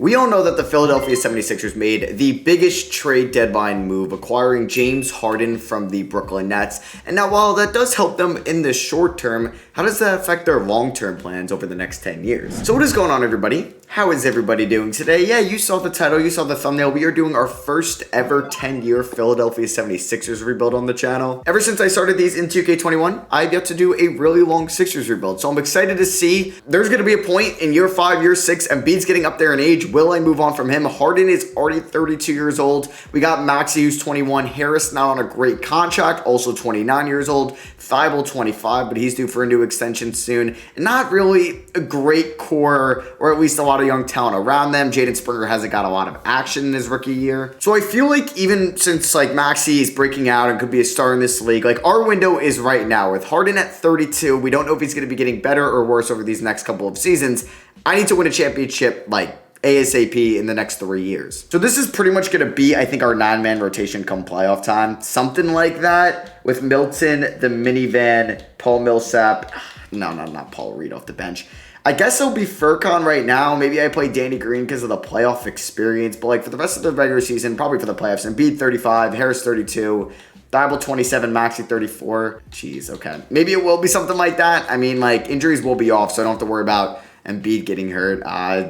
We all know that the Philadelphia 76ers made the biggest trade deadline move, acquiring James Harden from the Brooklyn Nets. And now, while that does help them in the short term, how does that affect their long-term plans over the next 10 years? So what is going on, everybody? How is everybody doing today? Yeah, you saw the title, you saw the thumbnail. We are doing our first ever 10-year Philadelphia 76ers rebuild on the channel. Ever since I started these in 2K21, I've yet to do a really long Sixers rebuild. So I'm excited to see. There's going to be a point in year 5, year 6, Embiid's getting up there in age. Will I move on from him? Harden is already 32 years old. We got Maxey, who's 21. Harris now on a great contract, also 29 years old. Thibault, 25, but he's due for a new extension soon. And not really a great core, or at least a lot of young talent around them. Jaden Springer hasn't got a lot of action in his rookie year. So I feel like even since Maxey is breaking out and could be a star in this league, our window is right now with Harden at 32. We don't know if he's going to be getting better or worse over these next couple of seasons. I need to win a championship ASAP in the next 3 years. So this is pretty much going to be, I think, our 9-man rotation come playoff time. Something like that with Milton, the minivan, Paul Millsap. No, not Paul Reed off the bench. I guess it'll be Furkan right now. Maybe I play Danny Green because of the playoff experience. But for the rest of the regular season, probably for the playoffs, Embiid 35, Harris 32, Thibault 27, Maxey 34. Jeez, okay. Maybe it will be something like that. I mean, injuries will be off, so I don't have to worry about Embiid getting hurt.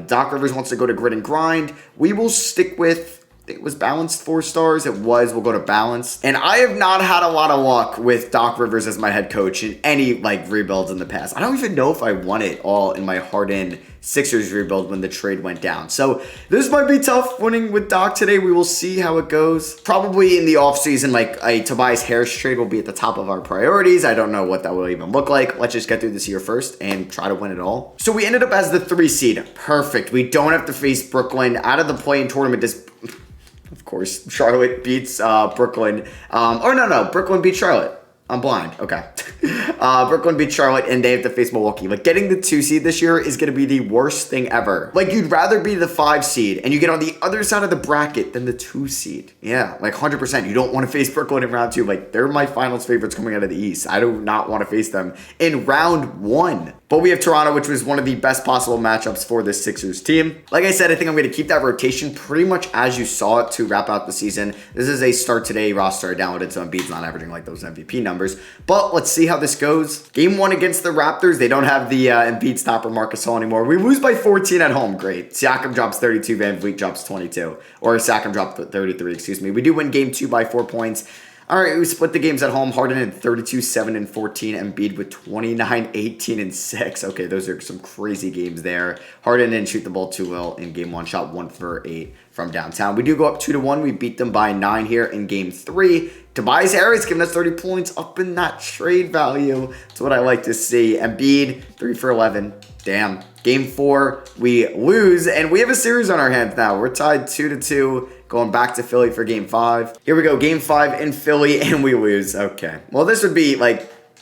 Doc Rivers wants to go to grit and grind. We will stick with, I think it was balanced 4 stars. It was. We'll go to balanced. And I have not had a lot of luck with Doc Rivers as my head coach in any rebuilds in the past. I don't even know if I won it all in my Harden Sixers rebuild when the trade went down. So this might be tough winning with Doc today. We will see how it goes. Probably in the offseason, a Tobias Harris trade will be at the top of our priorities. I don't know what that will even look like. Let's just get through this year first and try to win it all. So we ended up as the 3 seed. Perfect. We don't have to face Brooklyn out of the play-in tournament. Of course, Charlotte beats Brooklyn. No, Brooklyn beats Charlotte. I'm blind. Okay. Brooklyn beats Charlotte, and they have to face Milwaukee. Getting the 2 seed this year is going to be the worst thing ever. You'd rather be the 5 seed, and you get on the other side of the bracket than the 2 seed. Yeah, 100%. You don't want to face Brooklyn in round 2. They're my finals favorites coming out of the East. I do not want to face them in round 1. But we have Toronto, which was one of the best possible matchups for this Sixers team. Like I said, I think I'm going to keep that rotation pretty much as you saw it to wrap out the season. This is a start today roster I downloaded, so Embiid's not averaging those MVP numbers. But let's see how this goes. Game 1 against the Raptors. They don't have the Embiid stopper Marcus Gasol anymore. We lose by 14 at home. Great. Siakam drops 32. Van Vliet drops 22. Or Siakam dropped 33, excuse me. We do win game 2 by 4 points. All right, we split the games at home. Harden had 32, 7, and 14. Embiid with 29, 18, and 6. Okay, those are some crazy games there. Harden didn't shoot the ball too well in game 1. Shot 1 for 8 from downtown. We do go up 2-1. We beat them by 9 here in game 3. Tobias Harris giving us 30 points up in that trade value. That's what I like to see. Embiid, 3 for 11. Damn. Game 4, we lose, and we have a series on our hands now. We're tied 2-2. Going back to Philly for game 5. Here we go, game 5 in Philly, and we lose. Okay. Well, this would be,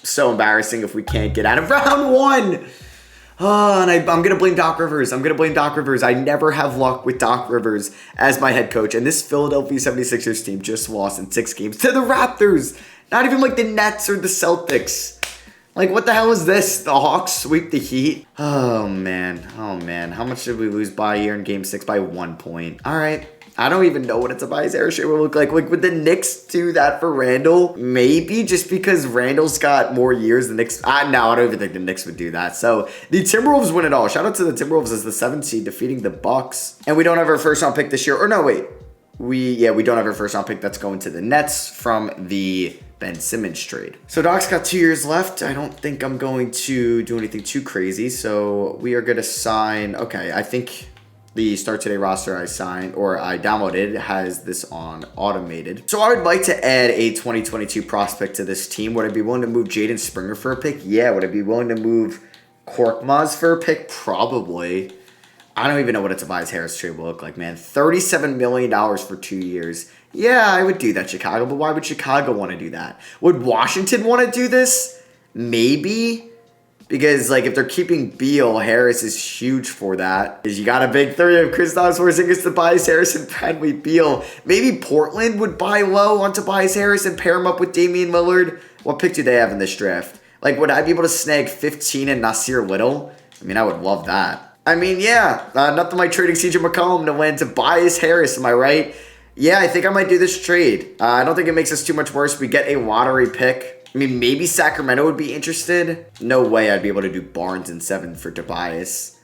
so embarrassing if we can't get out of round 1. Oh, and I'm going to blame Doc Rivers. I never have luck with Doc Rivers as my head coach. And this Philadelphia 76ers team just lost in 6 games to the Raptors. Not even the Nets or the Celtics. What the hell is this? The Hawks sweep the Heat? Oh, man. How much did we lose by here in game 6? By 1 point. All right. I don't even know what a Tobias Harris trade will look like. Would the Knicks do that for Randall? Maybe, just because Randall's got more years than the Knicks. No, I don't even think the Knicks would do that. So the Timberwolves win it all. Shout out to the Timberwolves as the 7th seed defeating the Bucks. And we don't have our first round pick this year. Or no, wait. We don't have our first round pick. That's going to the Nets from the Ben Simmons trade. So Doc's got 2 years left. I don't think I'm going to do anything too crazy. So we are going to sign. Okay, I think the Start Today roster I downloaded has this on automated. So I would like to add a 2022 prospect to this team. Would I be willing to move Jaden Springer for a pick? Yeah. Would I be willing to move Korkmaz for a pick? Probably. I don't even know what a Tobias Harris trade will look like, man. $37 million for 2 years. Yeah, I would do that, Chicago, but why would Chicago want to do that? Would Washington want to do this? Maybe. Because, if they're keeping Beal, Harris is huge for that. Because you got a big 3 of Kristaps Porzingis, Tobias Harris, and Bradley Beal. Maybe Portland would buy low on Tobias Harris and pair him up with Damian Lillard. What pick do they have in this draft? Would I be able to snag 15 and Nasir Little? I mean, I would love that. I mean, yeah, nothing like trading CJ McCollum to win Tobias Harris, am I right? Yeah, I think I might do this trade. I don't think it makes us too much worse. We get a lottery pick. I mean, maybe Sacramento would be interested. No way I'd be able to do Barnes in 7 for Tobias.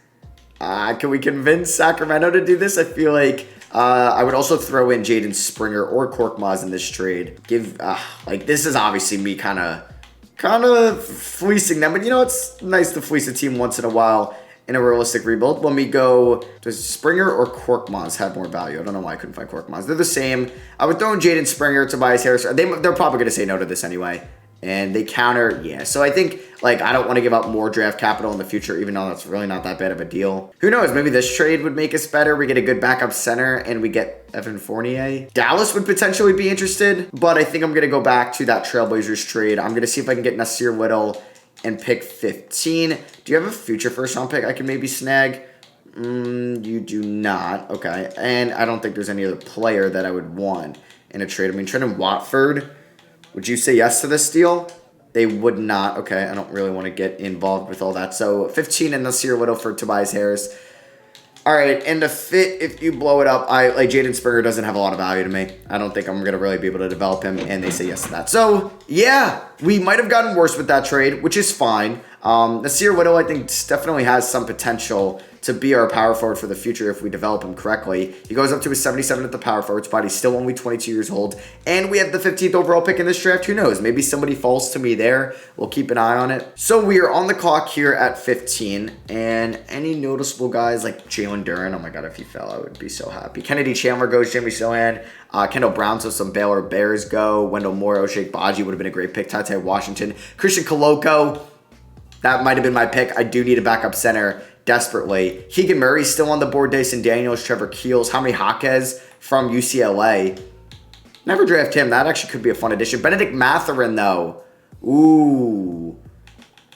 Can we convince Sacramento to do this? I feel like I would also throw in Jaden Springer or Korkmaz in this trade. This is obviously me kind of fleecing them, but you know, it's nice to fleece a team once in a while in a realistic rebuild. Let me go. Does Springer or Korkmaz have more value? I don't know why I couldn't find Korkmaz. They're the same. I would throw in Jaden Springer, Tobias Harris. They're probably going to say no to this anyway. And they counter, yeah. So I think, I don't want to give up more draft capital in the future, even though that's really not that bad of a deal. Who knows? Maybe this trade would make us better. We get a good backup center, and we get Evan Fournier. Dallas would potentially be interested, but I think I'm going to go back to that Trailblazers trade. I'm going to see if I can get Nasir Little and pick 15. Do you have a future first-round pick I can maybe snag? You do not. Okay. And I don't think there's any other player that I would want in a trade. I mean, Trendon Watford. Would you say yes to this deal? They would not. Okay, I don't really want to get involved with all that. So 15 and Nasir Little for Tobias Harris. All right, and the fit, if you blow it up, Jaden Springer doesn't have a lot of value to me. I don't think I'm going to really be able to develop him, and they say yes to that. So, yeah, we might have gotten worse with that trade, which is fine. Nasir Little, I think, definitely has some potential to be our power forward for the future if we develop him correctly. He goes up to a 77 at the power forward spot. He's still only 22 years old. And we have the 15th overall pick in this draft. Who knows? Maybe somebody falls to me there. We'll keep an eye on it. So we are on the clock here at 15. And any noticeable guys like Jalen Duren? Oh my God, if he fell, I would be so happy. Kennedy Chandler goes. Jimmy Sohan. Kendall Brown, so some Baylor Bears go. Wendell Moore, O'Shea Baji would have been a great pick. Tite Washington. Christian Koloko. That might have been my pick. I do need a backup center desperately. Keegan Murray's still on the board. Dyson Daniels, Trevor Keels, Jaime Jaquez from UCLA. Never draft him. That actually could be a fun addition. Benedict Mathurin, though. Ooh.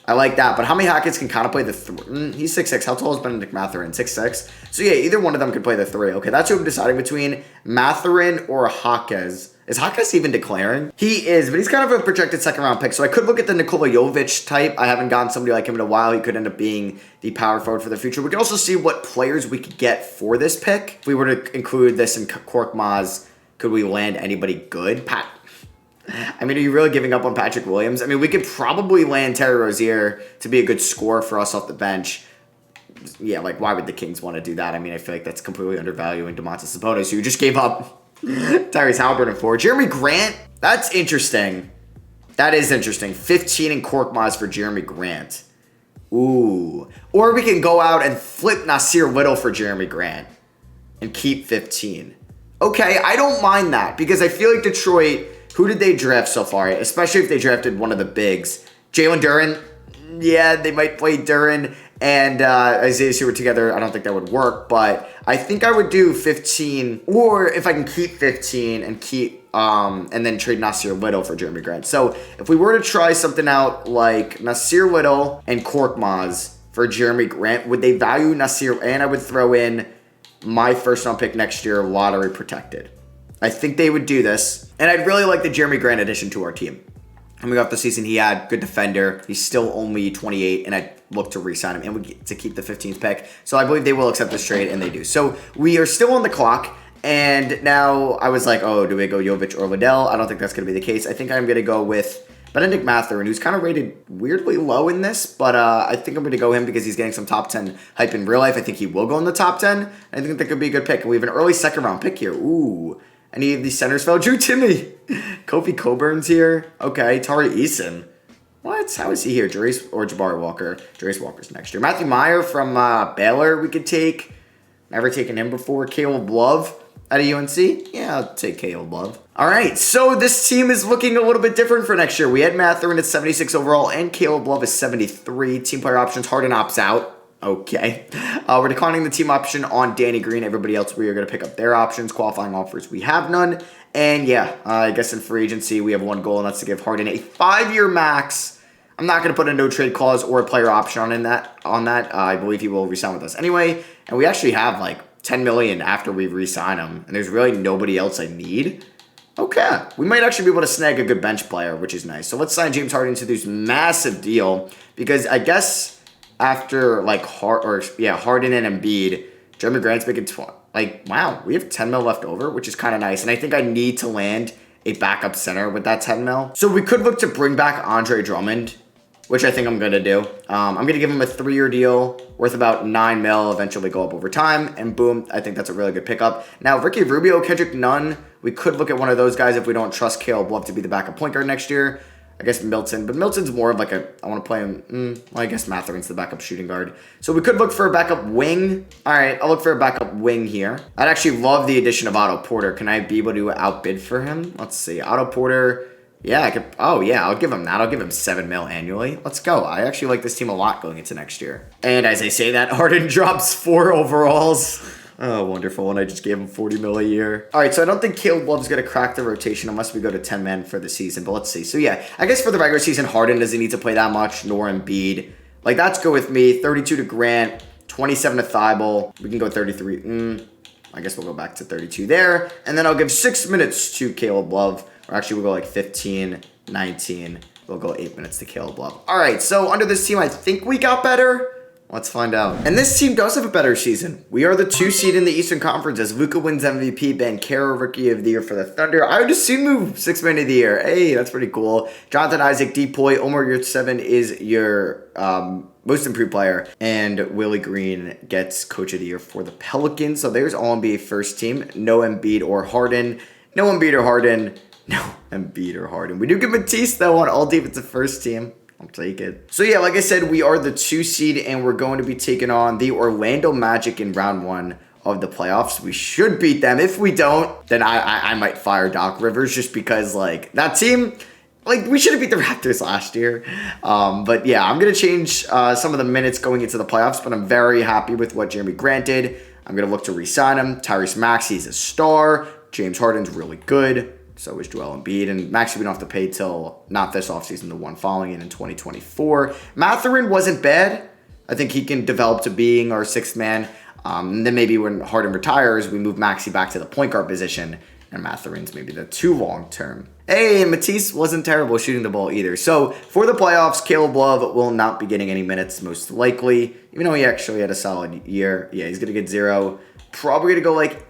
I like that. But Jaime Jaquez can kind of play the he's 6'6". How tall is Benedict Mathurin? 6'6"? So yeah, either one of them could play the 3. Okay, that's who I'm deciding between. Mathurin or Jaquez. Is Jaquez even declaring? He is, but he's kind of a projected second-round pick. So I could look at the Nikola Jovic type. I haven't gotten somebody like him in a while. He could end up being the power forward for the future. We could also see what players we could get for this pick. If we were to include this in Korkmaz, could we land anybody good? I mean, are you really giving up on Patrick Williams? I mean, we could probably land Terry Rozier to be a good scorer for us off the bench. Yeah, why would the Kings want to do that? I mean, I feel like that's completely undervaluing Domantas Sabonis, who just gave up Tyrese Halliburton for. Jeremy Grant, that's interesting. That is interesting. 15 in Korkmaz for Jeremy Grant. Ooh. Or we can go out and flip Nasir Little for Jeremy Grant and keep 15. Okay, I don't mind that because I feel like Detroit, who did they draft so far? Especially if they drafted one of the bigs. Jalen Duren, yeah, they might play Duren and Isaiah Stewart together. I don't think that would work, but I think I would do 15, or if I can keep 15 and keep and then trade Nasir Little for Jeremy Grant. So if we were to try something out like Nasir Little and Korkmaz for Jeremy Grant, would they value Nasir? And I would throw in my first round pick next year, lottery protected. I think they would do this, and I'd really like the Jeremy Grant addition to our team. Coming off the season, he had good defender. He's still only 28, and I'd look to re-sign him and we get to keep the 15th pick. So I believe they will accept this trade, and they do. So we are still on the clock, and now I was like, oh, do we go Jovic or Liddell? I don't think that's going to be the case. I think I'm going to go with Benedict Mathurin, who's kind of rated weirdly low in this, but I think I'm going to go him because he's getting some top 10 hype in real life. I think he will go in the top 10. I think that could be a good pick. And we have an early second-round pick here. Ooh. Any of these centers fell? Drew Timmy. Kofi Coburn's here. Okay. Tari Eason. What? How is he here? Jabari Walker. Jarace Walker's next year. Matthew Meyer from Baylor we could take. Never taken him before. Caleb Love out of UNC. Yeah, I'll take Caleb Love. All right. So this team is looking a little bit different for next year. We had Mathurin at 76 overall and Caleb Love is 73. Team player options. Harden opts out. Okay. We're declining the team option on Danny Green. Everybody else, we are going to pick up their options. Qualifying offers, we have none. And yeah, I guess in free agency, we have one goal, and that's to give Harden a 5-year max. I'm not going to put a no trade clause or a player option on that. I believe he will re-sign with us anyway. And we actually have like $10 million after we re-sign him. And there's really nobody else I need. Okay. We might actually be able to snag a good bench player, which is nice. So let's sign James Harden to this massive deal because I guess after like Harden and Embiid, Jeremy Grant's making 20. Like, wow, we have 10 mil left over, which is kind of nice. And I think I need to land a backup center with that 10 mil. So we could look to bring back Andre Drummond, which I think I'm going to do. I'm going to give him a 3-year deal worth about 9 mil, eventually go up over time, and boom, I think that's a really good pickup. Now, Ricky Rubio, Kendrick Nunn, we could look at one of those guys if we don't trust Caleb Love to be the backup point guard next year. I guess Milton, but Milton's more of like I want to play him, well, I guess Matherin's the backup shooting guard. So we could look for a backup wing. All right, I'll look for a backup wing here. I'd actually love the addition of Otto Porter. Can I be able to outbid for him? Let's see, Otto Porter. Yeah, I could. Oh, yeah, I'll give him that. I'll give him 7 mil annually. Let's go. I actually like this team a lot going into next year. And as I say that, Harden drops 4 overalls. Oh, wonderful. And I just gave him 40 mil a year. All right, so I don't think Caleb Love's going to crack the rotation unless we go to 10 men for the season. But let's see. So, yeah, I guess for the regular season, Harden doesn't need to play that much, nor Embiid. Like, that's good with me. 32 to Grant, 27 to Thibault. We can go 33. I guess we'll go back to 32 there. And then I'll give 6 minutes to Caleb Love. Or actually, we'll go like 15, 19. We'll go 8 minutes to Caleb Love. All right, so under this team, I think we got better. Let's find out. And this team does have a better season. We are the 2 seed in the Eastern Conference as Luka wins MVP, Banchero Rookie of the Year for the Thunder. I would assume move 6 Man of the Year. Hey, that's pretty cool. Jonathan Isaac, Depoy, Omar Yurtseven is your most improved player. And Willie Green gets Coach of the Year for the Pelicans. So there's All-NBA first team. No Embiid or Harden. No Embiid or Harden. No Embiid or Harden. We do get Matisse, though, on all defensive first team. I'll take it. So, yeah, like I said, we are the 2 seed, and we're going to be taking on the Orlando Magic in round 1 of the playoffs. We should beat them. If we don't, then I might fire Doc Rivers just because, like, that team, like, we should have beat the Raptors last year. But, yeah, I'm going to change some of the minutes going into the playoffs, but I'm very happy with what Jeremy Grant did. I'm going to look to re-sign him. Tyrese Maxey's a star. James Harden's really good. So is Joel Embiid. And Maxey we don't have to pay till not this offseason, the one following it in 2024. Matherin wasn't bad. I think he can develop to being our 6th man. And then maybe when Harden retires, we move Maxey back to the point guard position. And Matherin's maybe the 2 long term. Hey, and Matisse wasn't terrible shooting the ball either. So for the playoffs, Caleb Love will not be getting any minutes most likely. Even though he actually had a solid year. Yeah, he's going to get 0. Probably going to go like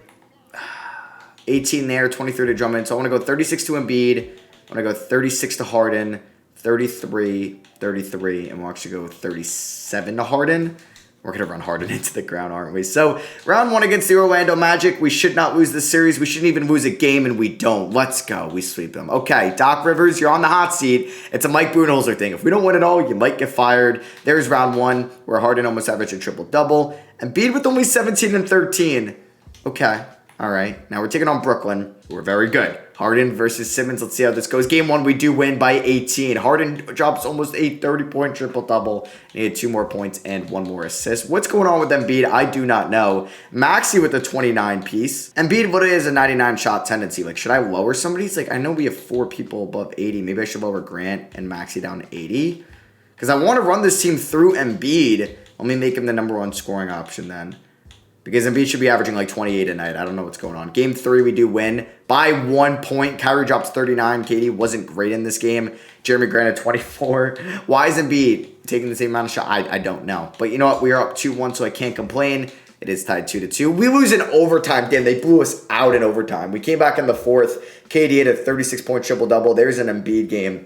18 there, 23 to Drummond. So I want to go 36 to Embiid. I want to go 36 to Harden, 33, 33, and we'll actually go 37 to Harden. We're going to run Harden into the ground, aren't we? So round 1 against the Orlando Magic. We should not lose this series. We shouldn't even lose a game, and we don't. Let's go. We sweep them. Okay, Doc Rivers, you're on the hot seat. It's a Mike Budenholzer thing. If we don't win it all, you might get fired. There's round 1 where Harden almost averaged a triple-double. Embiid with only 17 and 13. Okay. All right, now we're taking on Brooklyn. We're very good. Harden versus Simmons. Let's see how this goes. Game 1, we do win by 18. Harden drops almost a 30-point triple-double. He had 2 more points and 1 more assist. What's going on with Embiid? I do not know. Maxey with a 29 piece. Embiid, what is a 99 shot tendency? Like, should I lower somebody's? Like, I know we have 4 people above 80. Maybe I should lower Grant and Maxey down to 80. Because I want to run this team through Embiid. Let me make him the number 1 scoring option then. Because Embiid should be averaging like 28 a night. I don't know what's going on. Game 3, we do win by 1 point. Kyrie drops 39. KD wasn't great in this game. Jeremy Grant at 24. Why is Embiid taking the same amount of shot? I don't know. But you know what? We are up 2-1, so I can't complain. It is tied 2-2. We lose in overtime. Damn, they blew us out in overtime. We came back in the 4th. KD had a 36-point triple-double. There's an Embiid game.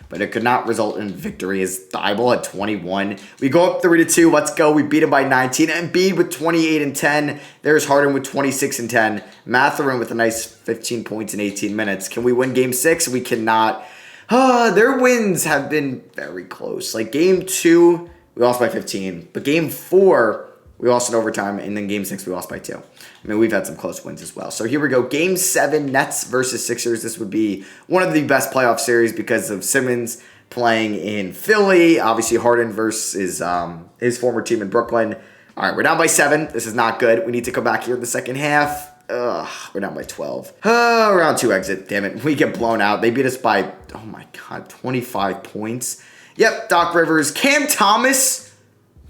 But it could not result in victory as Thibault at 21. We go up 3-2. Let's go. We beat him by 19. Embiid with 28 and 10. There's Harden with 26 and 10. Matherin with a nice 15 points in 18 minutes. Can we win game 6? We cannot. Their wins have been very close. Like game 2, we lost by 15. But game 4, we lost in overtime. And then game 6, we lost by 2. I mean, we've had some close wins as well. So here we go. Game 7, Nets versus Sixers. This would be one of the best playoff series because of Simmons playing in Philly. Obviously, Harden versus his former team in Brooklyn. All right, we're down by 7. This is not good. We need to come back here in the second half. We're down by 12. Round 2 exit. Damn it. We get blown out. They beat us by, oh my God, 25 points. Yep, Doc Rivers. Cam Thomas.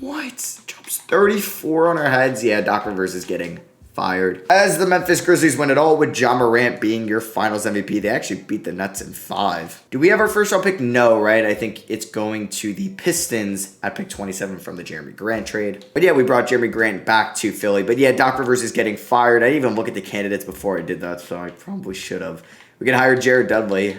What? Drops 34 on our heads. Yeah, Doc Rivers is getting fired. As the Memphis Grizzlies win it all with Ja Morant being your finals MVP. They actually beat the Nets in 5. Do we have our first round pick? No, right? I think it's going to the Pistons at pick 27 from the Jeremy Grant trade. But yeah, we brought Jeremy Grant back to Philly. But yeah, Doc Rivers is getting fired. I didn't even look at the candidates before I did that, so I probably should have. We can hire Jared Dudley.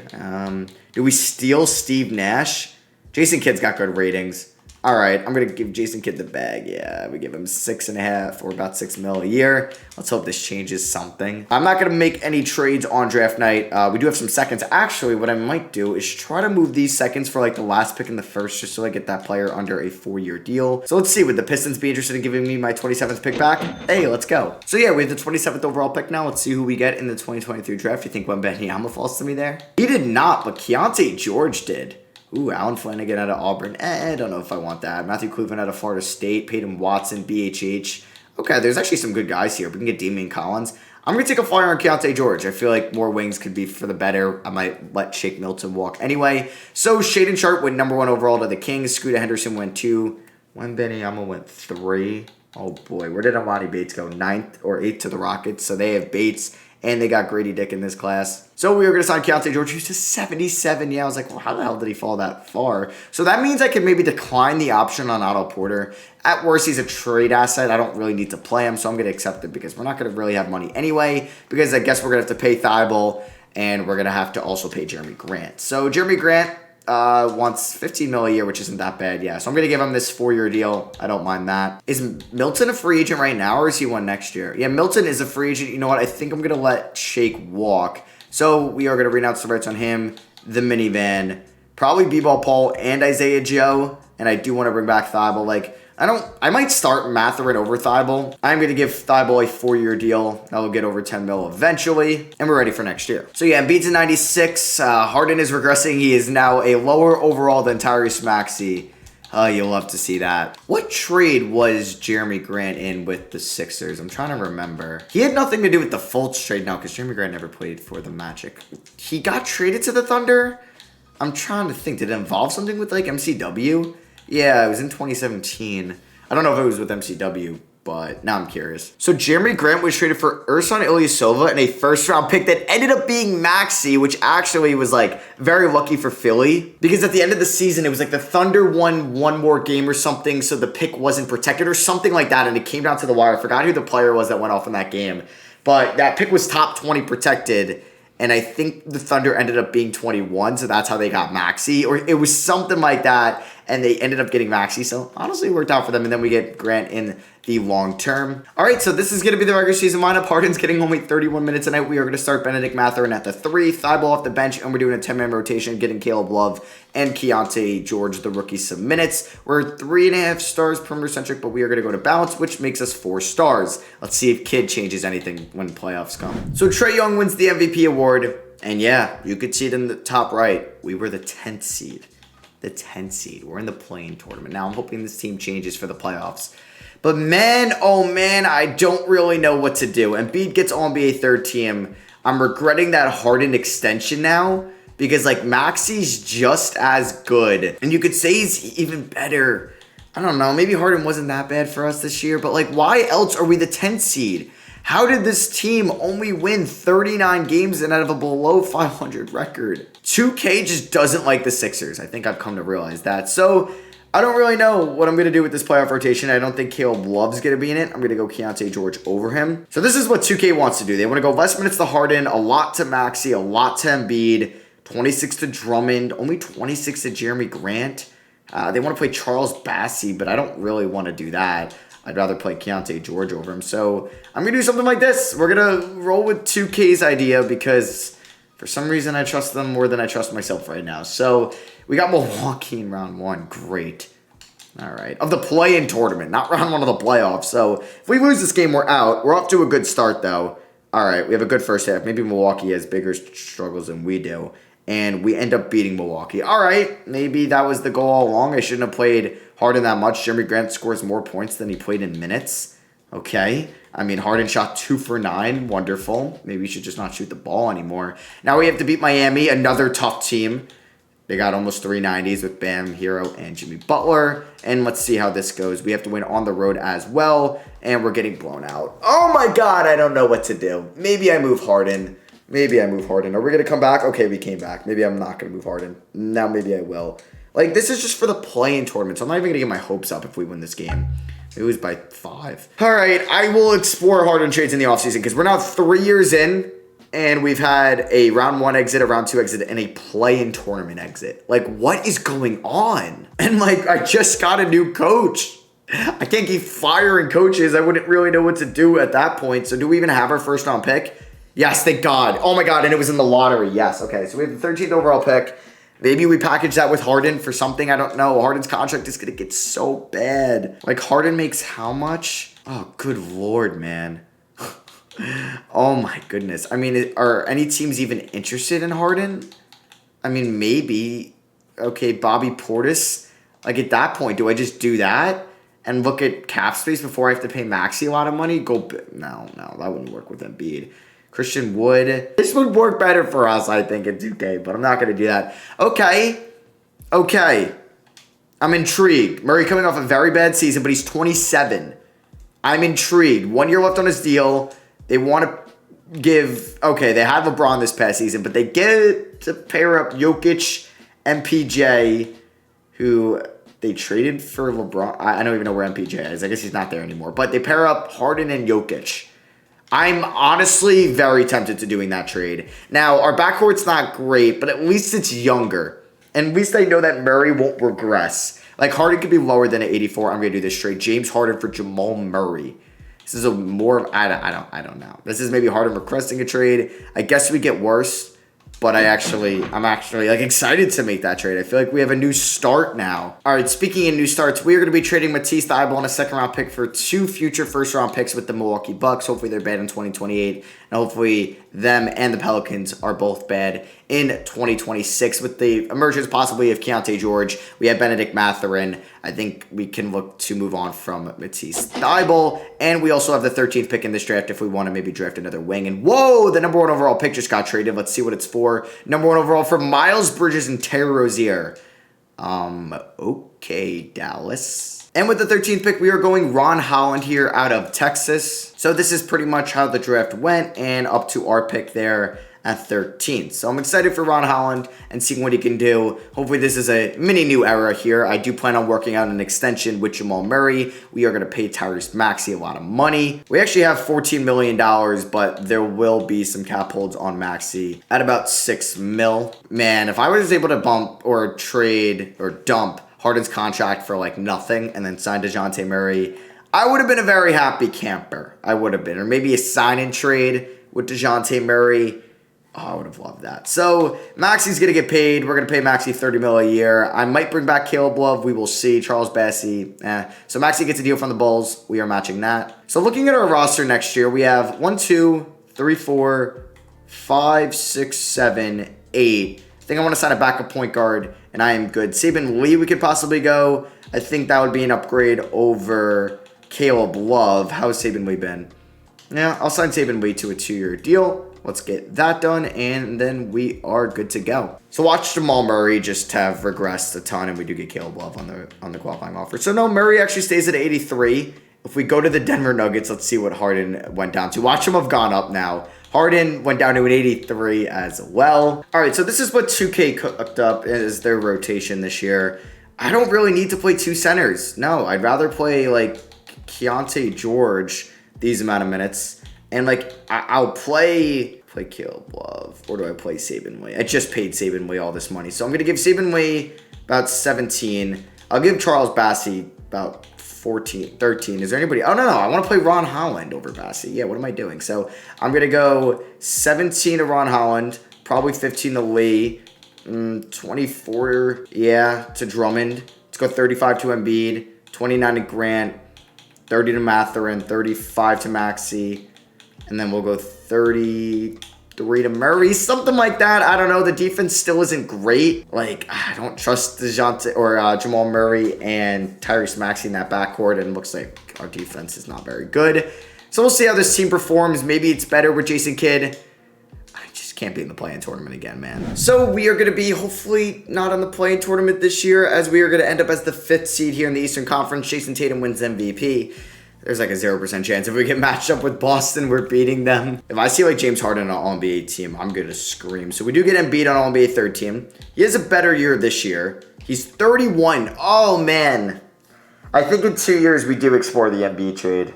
Do we steal Steve Nash? Jason Kidd's got good ratings. All right, I'm going to give Jason Kidd the bag. Yeah, we give him 6.5 or about $6 million a year. Let's hope this changes something. I'm not going to make any trades on draft night. We do have some seconds. Actually, what I might do is try to move these seconds for like the last pick in the first just so I get that player under a 4-year deal. So let's see. Would the Pistons be interested in giving me my 27th pick back? Hey, let's go. So yeah, we have the 27th overall pick now. Let's see who we get in the 2023 draft. You think Wembanyama falls to me there? He did not, but Keontae George did. Ooh, Alan Flanagan out of Auburn. I don't know if I want that. Matthew Cleveland out of Florida State. Peyton Watson, BHH. Okay, there's actually some good guys here. We can get Damian Collins. I'm going to take a flyer on Keontae George. I feel like more wings could be for the better. I might let Shake Milton walk anyway. So, Shaden Sharp went number 1 overall to the Kings. Scooter Henderson went 2. Wembanyama went 3. Oh, boy. Where did Amani Bates go? 9th or 8th to the Rockets. So, they have Bates. And they got Grady Dick in this class. So we were going to sign Keontae George, who's to 77. Yeah, I was like, well, how the hell did he fall that far? So that means I could maybe decline the option on Otto Porter. At worst, he's a trade asset. I don't really need to play him, so I'm going to accept it because we're not going to really have money anyway. Because I guess we're going to have to pay Thibault, and we're going to have to also pay Jeremy Grant. So Jeremy Grant wants $15 million a year, which isn't that bad. Yeah, so I'm going to give him this 4-year deal. I don't mind that. Is Milton a free agent right now, or is he one next year? Yeah, Milton is a free agent. You know what? I think I'm going to let Shake walk. So we are going to renounce the rights on him, the minivan, probably B-Ball Paul and Isaiah Joe, and I do want to bring back Thibault. Like, I might start Mathurin over Thibault. I'm going to give Thibault a 4-year deal. That'll get over $10 million eventually, and we're ready for next year. So yeah, Embiid's a 96. Harden is regressing. He is now a lower overall than Tyrese Maxey. You'll love to see that. What trade was Jeremy Grant in with the Sixers? I'm trying to remember. He had nothing to do with the Fultz trade now because Jeremy Grant never played for the Magic. He got traded to the Thunder? I'm trying to think. Did it involve something with like MCW? Yeah, it was in 2017. I don't know if it was with MCW, but now I'm curious. So Jeremy Grant was traded for Ersan Ilyasova and a first-round pick that ended up being Maxey, which actually was like very lucky for Philly because at the end of the season, it was like the Thunder won one more game or something, so the pick wasn't protected or something like that, and it came down to the wire. I forgot who the player was that went off in that game, but that pick was top 20 protected. And I think the Thunder ended up being 21, so that's how they got Maxey. Or it was something like that, and they ended up getting Maxey. So honestly, it worked out for them. And then we get Grant in the long term. All right, so this is going to be the regular season lineup. Harden's getting only 31 minutes a night. We are going to start Benedict Mathurin at the 3, Thibault off the bench, and we're doing a 10-man rotation, getting Caleb Love and Keontae George, the rookie, some minutes. We're 3.5 stars perimeter-centric, but we are going to go to balance, which makes us 4 stars. Let's see if Kidd changes anything when playoffs come. So Trae Young wins the MVP award, and yeah, you could see it in the top right. We were the 10th seed. The 10th seed. We're in the play-in tournament. Now I'm hoping this team changes for the playoffs. But man, oh man, I don't really know what to do. Embiid gets All-NBA third team. I'm regretting that Harden extension now because like Maxey's just as good. And you could say he's even better. I don't know, maybe Harden wasn't that bad for us this year, but like why else are we the 10th seed? How did this team only win 39 games and out of a below 500 record? 2K just doesn't like the Sixers. I think I've come to realize that. So I don't really know what I'm going to do with this playoff rotation. I don't think Caleb Love's going to be in it. I'm going to go Keontae George over him. So this is what 2K wants to do. They want to go less minutes to Harden, a lot to Maxey, a lot to Embiid, 26 to Drummond, only 26 to Jeremy Grant. They want to play Charles Bassey, but I don't really want to do that. I'd rather play Keontae George over him. So I'm going to do something like this. We're going to roll with 2K's idea because for some reason I trust them more than I trust myself right now. So we got Milwaukee in round 1. Great. All right. Of the play-in tournament, not round 1 of the playoffs. So if we lose this game, we're out. We're off to a good start, though. All right. We have a good first half. Maybe Milwaukee has bigger struggles than we do. And we end up beating Milwaukee. All right. Maybe that was the goal all along. I shouldn't have played Harden that much. Jeremy Grant scores more points than he played in minutes. Okay. I mean, Harden shot 2 for 9. Wonderful. Maybe we should just not shoot the ball anymore. Now we have to beat Miami, another tough team. They got almost 390s with Bam, Hero, and Jimmy Butler. And let's see how this goes. We have to win on the road as well, and we're getting blown out. Oh my God, I don't know what to do. Maybe I move Harden. Maybe I move Harden. Are we going to come back? Okay, we came back. Maybe I'm not going to move Harden. Now maybe I will. Like, this is just for the play-in tournament, so I'm not even going to get my hopes up if we win this game. We lose by 5. All right, I will explore Harden trades in the offseason because we're now 3 years in, and we've had a round 1 exit, a round 2 exit, and a play-in tournament exit. Like, what is going on? And, like, I just got a new coach. I can't keep firing coaches. I wouldn't really know what to do at that point. So do we even have our first-round pick? Yes, thank God. Oh, my God, and it was in the lottery. Yes, okay, so we have the 13th overall pick. Maybe we package that with Harden for something. I don't know. Harden's contract is going to get so bad. Like, Harden makes how much? Oh, good Lord, man. Oh, my goodness. I mean, are any teams even interested in Harden? I mean, maybe. Okay, Bobby Portis. Like, at that point, do I just do that and look at cap space before I have to pay Maxey a lot of money? No, that wouldn't work with Embiid. Christian Wood. This would work better for us, I think, in 2K, but I'm not going to do that. Okay. I'm intrigued. Murray coming off a very bad season, but he's 27. I'm intrigued. 1 year left on his deal. They want to give... Okay, they had LeBron this past season, but they get to pair up Jokic and MPJ, who they traded for LeBron. I don't even know where MPJ is. I guess he's not there anymore. But they pair up Harden and Jokic. I'm honestly very tempted to doing that trade. Now, our backcourt's not great, but at least it's younger. And at least I know that Murray won't regress. Like, Harden could be lower than an 84. I'm going to do this trade. James Harden for Jamal Murray. This is a more... I don't know. This is maybe Harden requesting a trade. I guess we get worse. But I'm actually like excited to make that trade. I feel like we have a new start now. All right, speaking of new starts, we are going to be trading Matisse Thybulle and a second-round pick for 2 future first-round picks with the Milwaukee Bucks. Hopefully they're bad in 2028. And hopefully them and the Pelicans are both bad in 2026. With the emergence possibly of Keontae George, we have Benedict Mathurin. I think we can look to move on from Matisse Thybulle. And we also have the 13th pick in this draft if we want to maybe draft another wing. And whoa, the number 1 overall pick just got traded. Let's see what it's for. Number 1 overall for Miles Bridges and Terry Rozier. Okay, Dallas. And with the 13th pick, we are going Ron Holland here out of Texas. So this is pretty much how the draft went and up to our pick there at 13th. So I'm excited for Ron Holland and seeing what he can do. Hopefully this is a mini new era here. I do plan on working out an extension with Jamal Murray. We are going to pay Tyrese Maxey a lot of money. We actually have $14 million, but there will be some cap holds on Maxey at about $6 million. Man, if I was able to bump or trade or dump Harden's contract for like nothing and then sign DeJounte Murray, I would have been a very happy camper. I would have been. Or maybe a sign and trade with DeJounte Murray. Oh, I would have loved that. So, Maxey's going to get paid. We're going to pay Maxey $30 million a year. I might bring back Caleb Love. We will see. Charles Bassey. So, Maxey gets a deal from the Bulls. We are matching that. So, looking at our roster next year, we have 1, 2, 3, 4, 5, 6, 7, 8. I think I want to sign a backup point guard, and I am good. Saben Lee, we could possibly go. I think that would be an upgrade over Caleb Love. How has Saben Lee been? Yeah, I'll sign Saben Lee to a 2-year deal. Let's get that done, and then we are good to go. So watch Jamal Murray just have regressed a ton, and we do get Caleb Love on the qualifying offer. So no, Murray actually stays at 83. If we go to the Denver Nuggets, let's see what Harden went down to. Watch him have gone up now. Harden went down to an 83 as well. All right, so this is what 2K cooked up as their rotation this year. I don't really need to play 2 centers. No, I'd rather play like Keontae George these amount of minutes. And, like, I'll play Caleb Love. Or do I play Saben Lee? I just paid Saben Lee all this money. So I'm going to give Saben Lee about 17. I'll give Charles Bassey about 14, 13. Is there anybody? Oh, no. I want to play Ron Holland over Bassey. Yeah, what am I doing? So I'm going to go 17 to Ron Holland. Probably 15 to Lee. 24, yeah, to Drummond. Let's go 35 to Embiid. 29 to Grant. 30 to Mathurin. 35 to Maxey. And then we'll go 33 to Murray, something like that. I don't know. The defense still isn't great. Like, I don't trust DeJounte or Jamal Murray and Tyrese Maxey in that backcourt. And it looks like our defense is not very good. So we'll see how this team performs. Maybe it's better with Jason Kidd. I just can't be in the play-in tournament again, man. So we are going to be hopefully not on the play-in tournament this year, as we are going to end up as the 5th seed here in the Eastern Conference. Jason Tatum wins MVP. There's like a 0% chance if we get matched up with Boston, we're beating them. If I see like James Harden on an All-NBA team, I'm going to scream. So we do get Embiid on All-NBA third team. He has a better year this year. He's 31. Oh, man. I think in 2 years we do explore the Embiid trade.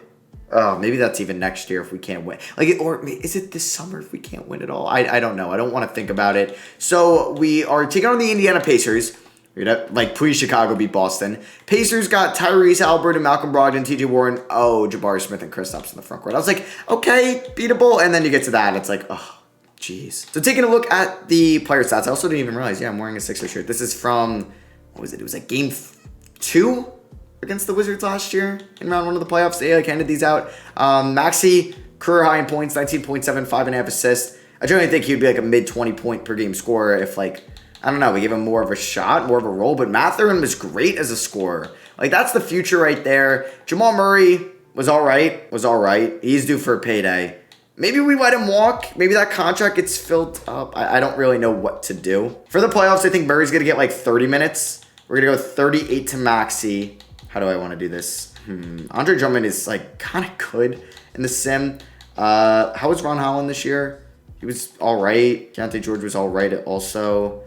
Oh, maybe that's even next year if we can't win. Or is it this summer if we can't win at all? I don't know. I don't want to think about it. So we are taking on the Indiana Pacers. We're gonna, like, pre-Chicago beat Boston. Pacers got Tyrese Halliburton, Malcolm Brogdon, T.J. Warren, Jabari Smith, and Kristaps in the front court. I was like, okay, beatable. And then you get to that, and it's like, oh, jeez. So taking a look at the player stats, I also didn't even realize, yeah, I'm wearing a Sixers shirt. This is from, what was it? It was like game 2 against the Wizards last year in round 1 of the playoffs. They like handed these out. Maxey, career high in points, 19.7, 5.5 assists. I generally think he'd be like a mid-20 point per game scorer if, like, I don't know, we gave him more of a shot, more of a role, but Mathurin was great as a scorer. Like, that's the future right there. Jamal Murray was all right. He's due for a payday. Maybe we let him walk. Maybe that contract gets filled up. I don't really know what to do. For the playoffs, I think Murray's going to get like 30 minutes. We're going to go 38 to Maxey. How do I want to do this? Andre Drummond is like kind of good in the sim. How was Ron Holland this year? He was all right. Keontae George was all right also.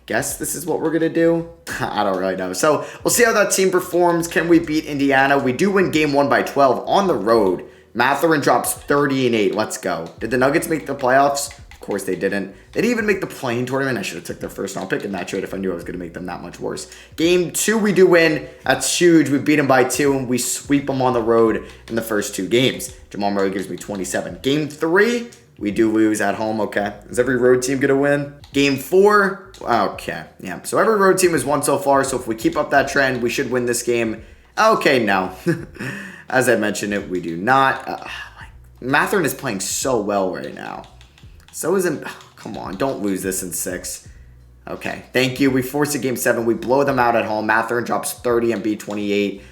Guess this is what we're going to do. I don't really know. So we'll see how that team performs. Can we beat Indiana? We do win game 1 by 12 on the road. Mathurin drops 30 and 8. Let's go. Did the Nuggets make the playoffs? Of course they didn't. They didn't even make the play-in tournament. I should have took their first round pick in that trade if I knew I was going to make them that much worse. Game 2 we do win. That's huge. We beat them by 2 and we sweep them on the road in the first 2 games. Jamal Murray gives me 27. Game 3 we do lose at home. Okay. Is every road team going to win? Game 4. Okay. Yeah. So every road team has won so far. So if we keep up that trend, we should win this game. Okay. No. As I mentioned it, we do not. Mathurin is playing so well right now. So isn't. Come on. Don't lose this in 6. Okay. Thank you. We force a game 7. We blow them out at home. Mathurin drops 30 and beat 28.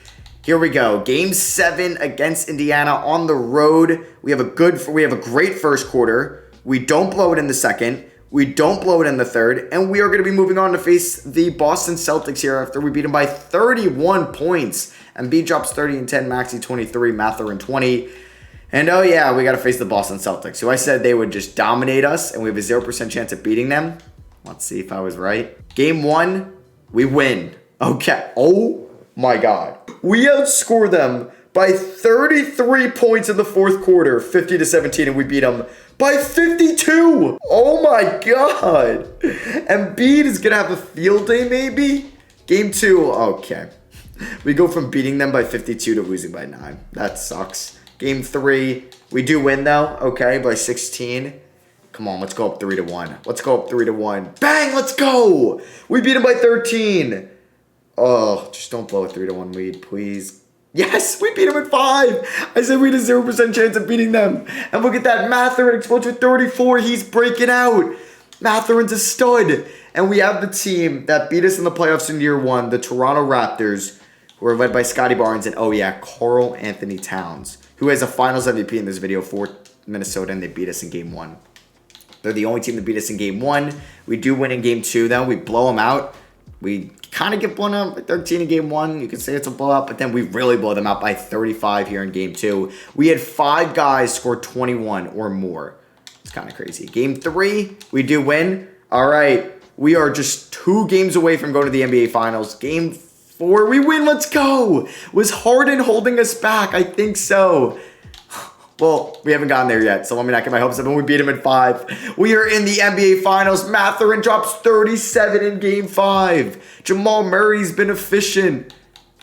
Here we go. Game 7 against Indiana on the road. We have a great first quarter. We don't blow it in the second. We don't blow it in the third. And we are going to be moving on to face the Boston Celtics here after we beat them by 31 points. Embiid drops 30 and 10, Maxey 23, Mathurin 20. And oh yeah, we got to face the Boston Celtics, who I said they would just dominate us and we have a 0% chance of beating them. Let's see if I was right. Game 1, we win. Okay. Oh my God. We outscore them by 33 points in the fourth quarter, 50-17, and we beat them by 52. Oh my God. Embiid is going to have a field day maybe. Game 2, okay. We go from beating them by 52 to losing by 9. That sucks. Game 3, we do win though, okay, by 16. Come on, let's go up 3-1. Let's go up 3-1. Bang, let's go. We beat them by 13. Oh, just don't blow a 3-1 lead, please. Yes, we beat them at 5. I said we had a 0% chance of beating them. And look at that. Mathurin explodes with 34. He's breaking out. Mathurin's a stud. And we have the team that beat us in the playoffs in year 1, the Toronto Raptors, who are led by Scotty Barnes and, oh yeah, Karl Anthony Towns, who has a finals MVP in this video for Minnesota, and they beat us in game 1. They're the only team that beat us in game 1. We do win in game 2, though. We blow them out. We kind of get blown out by 13 in game 1. You could say it's a blowout, but then we really blow them out by 35 here in game 2. We had 5 guys score 21 or more. It's kind of crazy. Game 3, we do win. All right, we are just 2 games away from going to the NBA Finals. Game 4, we win. Let's go. Was Harden holding us back? I think so. Well, we haven't gotten there yet, so let me not get my hopes up. And we beat him at 5. We are in the NBA Finals. Mathurin drops 37 in Game 5. Jamal Murray's been efficient.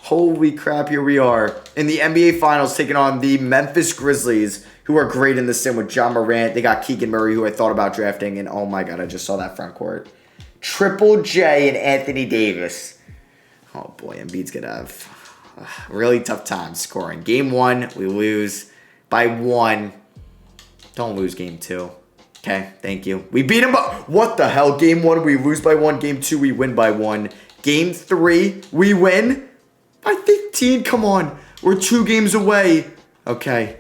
Holy crap, here we are in the NBA Finals taking on the Memphis Grizzlies, who are great in the sim with John Morant. They got Keegan Murray, who I thought about drafting, and oh my God, I just saw that front court. Triple J and Anthony Davis. Oh boy, Embiid's going to have a really tough time scoring. Game 1, we lose by 1. Don't lose game 2. Okay, thank you. We beat him by... What the hell? Game 1, we lose by 1. Game 2, we win by 1. Game 3, we win by 15. Come on. We're 2 games away. Okay.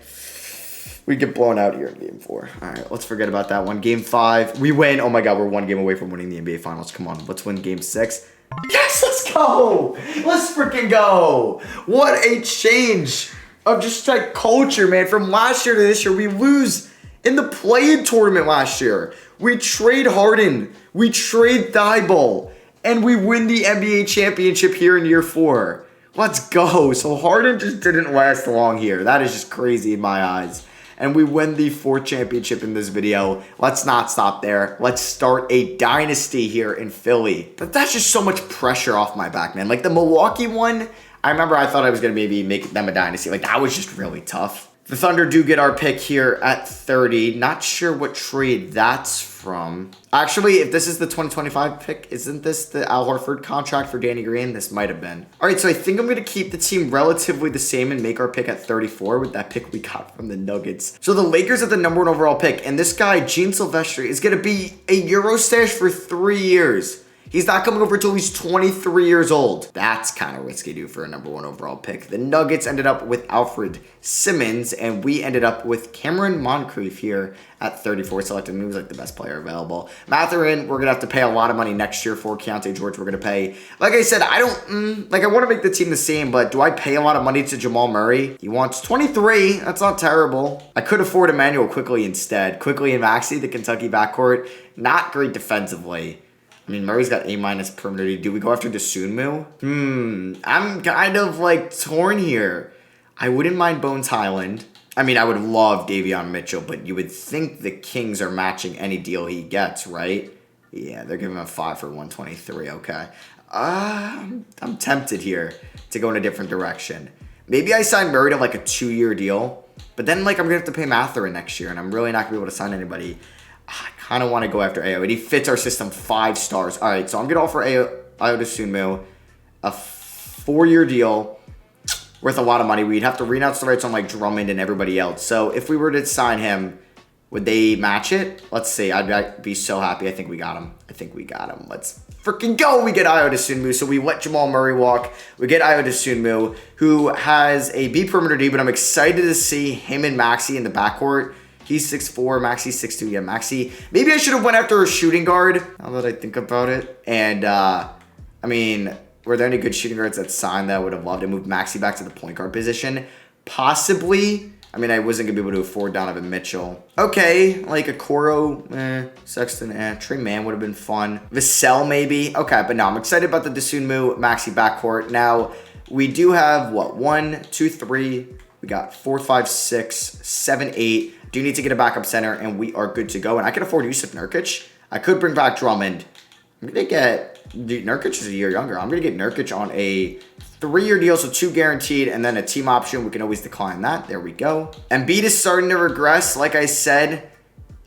We get blown out here in game 4. All right, let's forget about that one. Game 5, we win. Oh my God, we're 1 game away from winning the NBA Finals. Come on, let's win game 6. Yes, let's go. Let's freaking go. What a change of just like culture, man. From last year to this year, we lose in the play-in tournament last year. We trade Harden, we trade Thibault, and we win the NBA championship here in year 4. Let's go. So Harden just didn't last long here. That is just crazy in my eyes. And we win the 4th championship in this video. Let's not stop there. Let's start a dynasty here in Philly. But that's just so much pressure off my back, man. Like the Milwaukee one, I remember I thought I was going to maybe make them a dynasty. Like that was just really tough. The Thunder do get our pick here at 30. Not sure what trade that's from. Actually, if this is the 2025 pick, isn't this the Al Horford contract for Danny Green? This might have been. All right, so I think I'm going to keep the team relatively the same and make our pick at 34 with that pick we got from the Nuggets. So the Lakers have the number 1 overall pick, and this guy, Gene Silvestri, is going to be a Eurostash for 3 years. He's not coming over until he's 23 years old. That's kind of risky, dude, for a number 1 overall pick. The Nuggets ended up with Alfred Simmons, and we ended up with Cameron Moncrief here at 34 selected. He was like the best player available. Mathurin, we're going to have to pay a lot of money next year for Keontae George. We're going to pay, like I said, I don't, I want to make the team the same, but do I pay a lot of money to Jamal Murray? He wants 23. That's not terrible. I could afford Emmanuel Quickly instead. Quickly and Maxey, the Kentucky backcourt, not great defensively. I mean, Murray's got A- perimeter. Do we go after Dosunmu? I'm kind of like torn here. I wouldn't mind Bones Highland. I mean, I would love Davion Mitchell, but you would think the Kings are matching any deal he gets, right? Yeah, they're giving him a 5 for 123. Okay. I'm tempted here to go in a different direction. Maybe I sign Murray to like a 2-year deal, but then like I'm going to have to pay Mathurin next year, and I'm really not going to be able to sign anybody. I kind of want to go after Ayo, and he fits our system 5 stars. All right, so I'm going to offer Ayo Dosunmu a 4-year deal worth a lot of money. We'd have to renounce the rights on like Drummond and everybody else. So if we were to sign him, would they match it? Let's see. I'd be so happy. I think we got him. Let's freaking go. We get Ayo Dosunmu. So we let Jamal Murray walk. We get Ayo Dosunmu, who has a B perimeter D, but I'm excited to see him and Maxey in the backcourt. He's 6'4", Maxey's 6'2". Yeah, Maxey. Maybe I should have went after a shooting guard, now that I think about it. And, I mean, were there any good shooting guards that signed that I would have loved to move Maxey back to the point guard position? Possibly. I mean, I wasn't going to be able to afford Donovan Mitchell. Okay, like a Okoro, Sexton, Trey Mann would have been fun. Vassell, maybe. Okay, but no, I'm excited about the Dosunmu, Maxey backcourt. Now, we do have, what, 1, 2, 3. We got 4, 5, 6, 7, 8. Do need to get a backup center, and we are good to go. And I can afford Yusuf Nurkic. I could bring back Drummond. I'm going to get... Dude, Nurkic is a year younger. I'm going to get Nurkic on a 3-year deal, so 2 guaranteed, and then a team option. We can always decline that. There we go. Embiid is starting to regress. Like I said,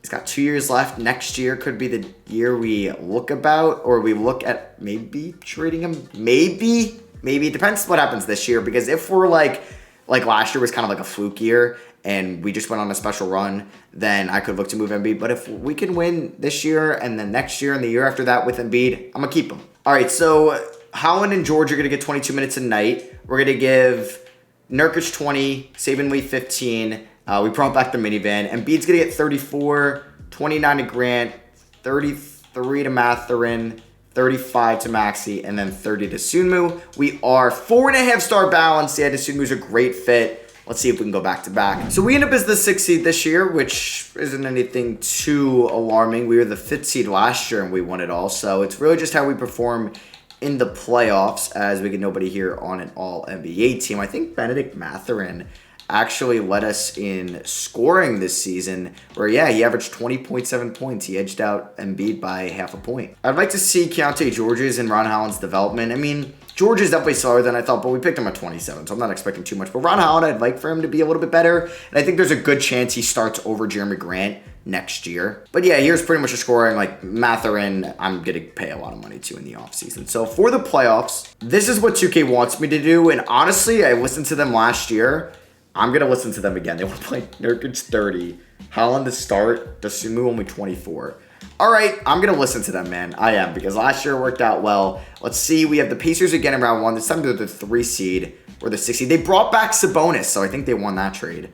he's got 2 years left. Next year could be the year we look about, or we look at maybe trading him. Maybe. It depends what happens this year, because if we're like last year was kind of like a fluke year, and we just went on a special run, then I could look to move Embiid. But if we can win this year and then next year and the year after that with Embiid, I'm going to keep him. All right, so Howland and George are going to get 22 minutes a night. We're going to give Nurkic 20, Saban Lee 15. We brought back the minivan. Embiid's going to get 34, 29 to Grant, 33 to Mathurin, 35 to Maxey, and then 30 to Dosunmu. We are 4.5-star balance. Yeah, Dosunmu's a great fit. Let's see if we can go back-to-back. So we end up as the 6th seed this year, which isn't anything too alarming. We were the 5th seed last year, and we won it all. So it's really just how we perform in the playoffs, as we get nobody here on an all-NBA team. I think Benedict Mathurin actually led us in scoring this season, where, yeah, he averaged 20.7 points. He edged out Embiid by half a point. I'd like to see Keontae George's and Ron Howland's development. I mean, George is definitely slower than I thought, but we picked him at 27, so I'm not expecting too much. But Ron Howland, I'd like for him to be a little bit better, and I think there's a good chance he starts over Jeremy Grant next year. But yeah, here's pretty much a scoring. Like Mathurin, I'm going to pay a lot of money to in the offseason. So for the playoffs, this is what 2K wants me to do, and honestly, I listened to them last year. I'm going to listen to them again. They want to play Nurkic 30, Howland to start, Dosunmu only 24. All right, I'm going to listen to them, man. I am, because last year it worked out well. Let's see. We have the Pacers again in round 1. This time they're the 3 seed or the 6 seed. They brought back Sabonis, so I think they won that trade.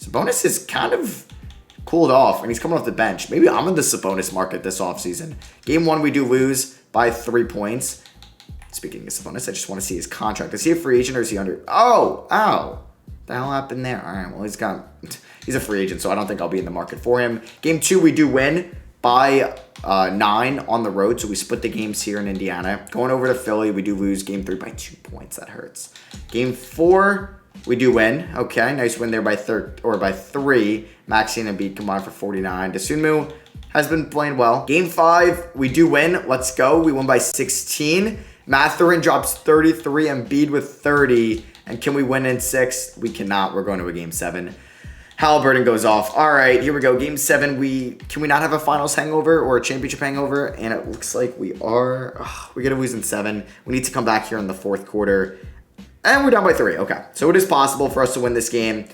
Sabonis is kind of cooled off, and he's coming off the bench. Maybe I'm in the Sabonis market this offseason. Game 1, we do lose by 3 points. Speaking of Sabonis, I just want to see his contract. Is he a free agent or is he under? Oh, ow. The hell happened there? All right, well, he's a free agent, so I don't think I'll be in the market for him. Game 2, we do win by 9 on the road, so we split the games here in Indiana. Going over to Philly, we do lose Game 3 by 2 points. That hurts. Game 4, we do win. Okay, nice win there by 3. Maxey and Embiid combined for 49. Dosunmu has been playing well. Game 5, we do win. Let's go. We won by 16. Mathurin drops 33, Embiid with 30. And can we win in 6? We cannot. We're going to a Game 7. Halliburton goes off. All right, here we go. Game 7. Can we not have a finals hangover or a championship hangover? And it looks like we are. We're going to lose in 7. We need to come back here in the 4th quarter. And we're down by 3. Okay, so it is possible for us to win this game.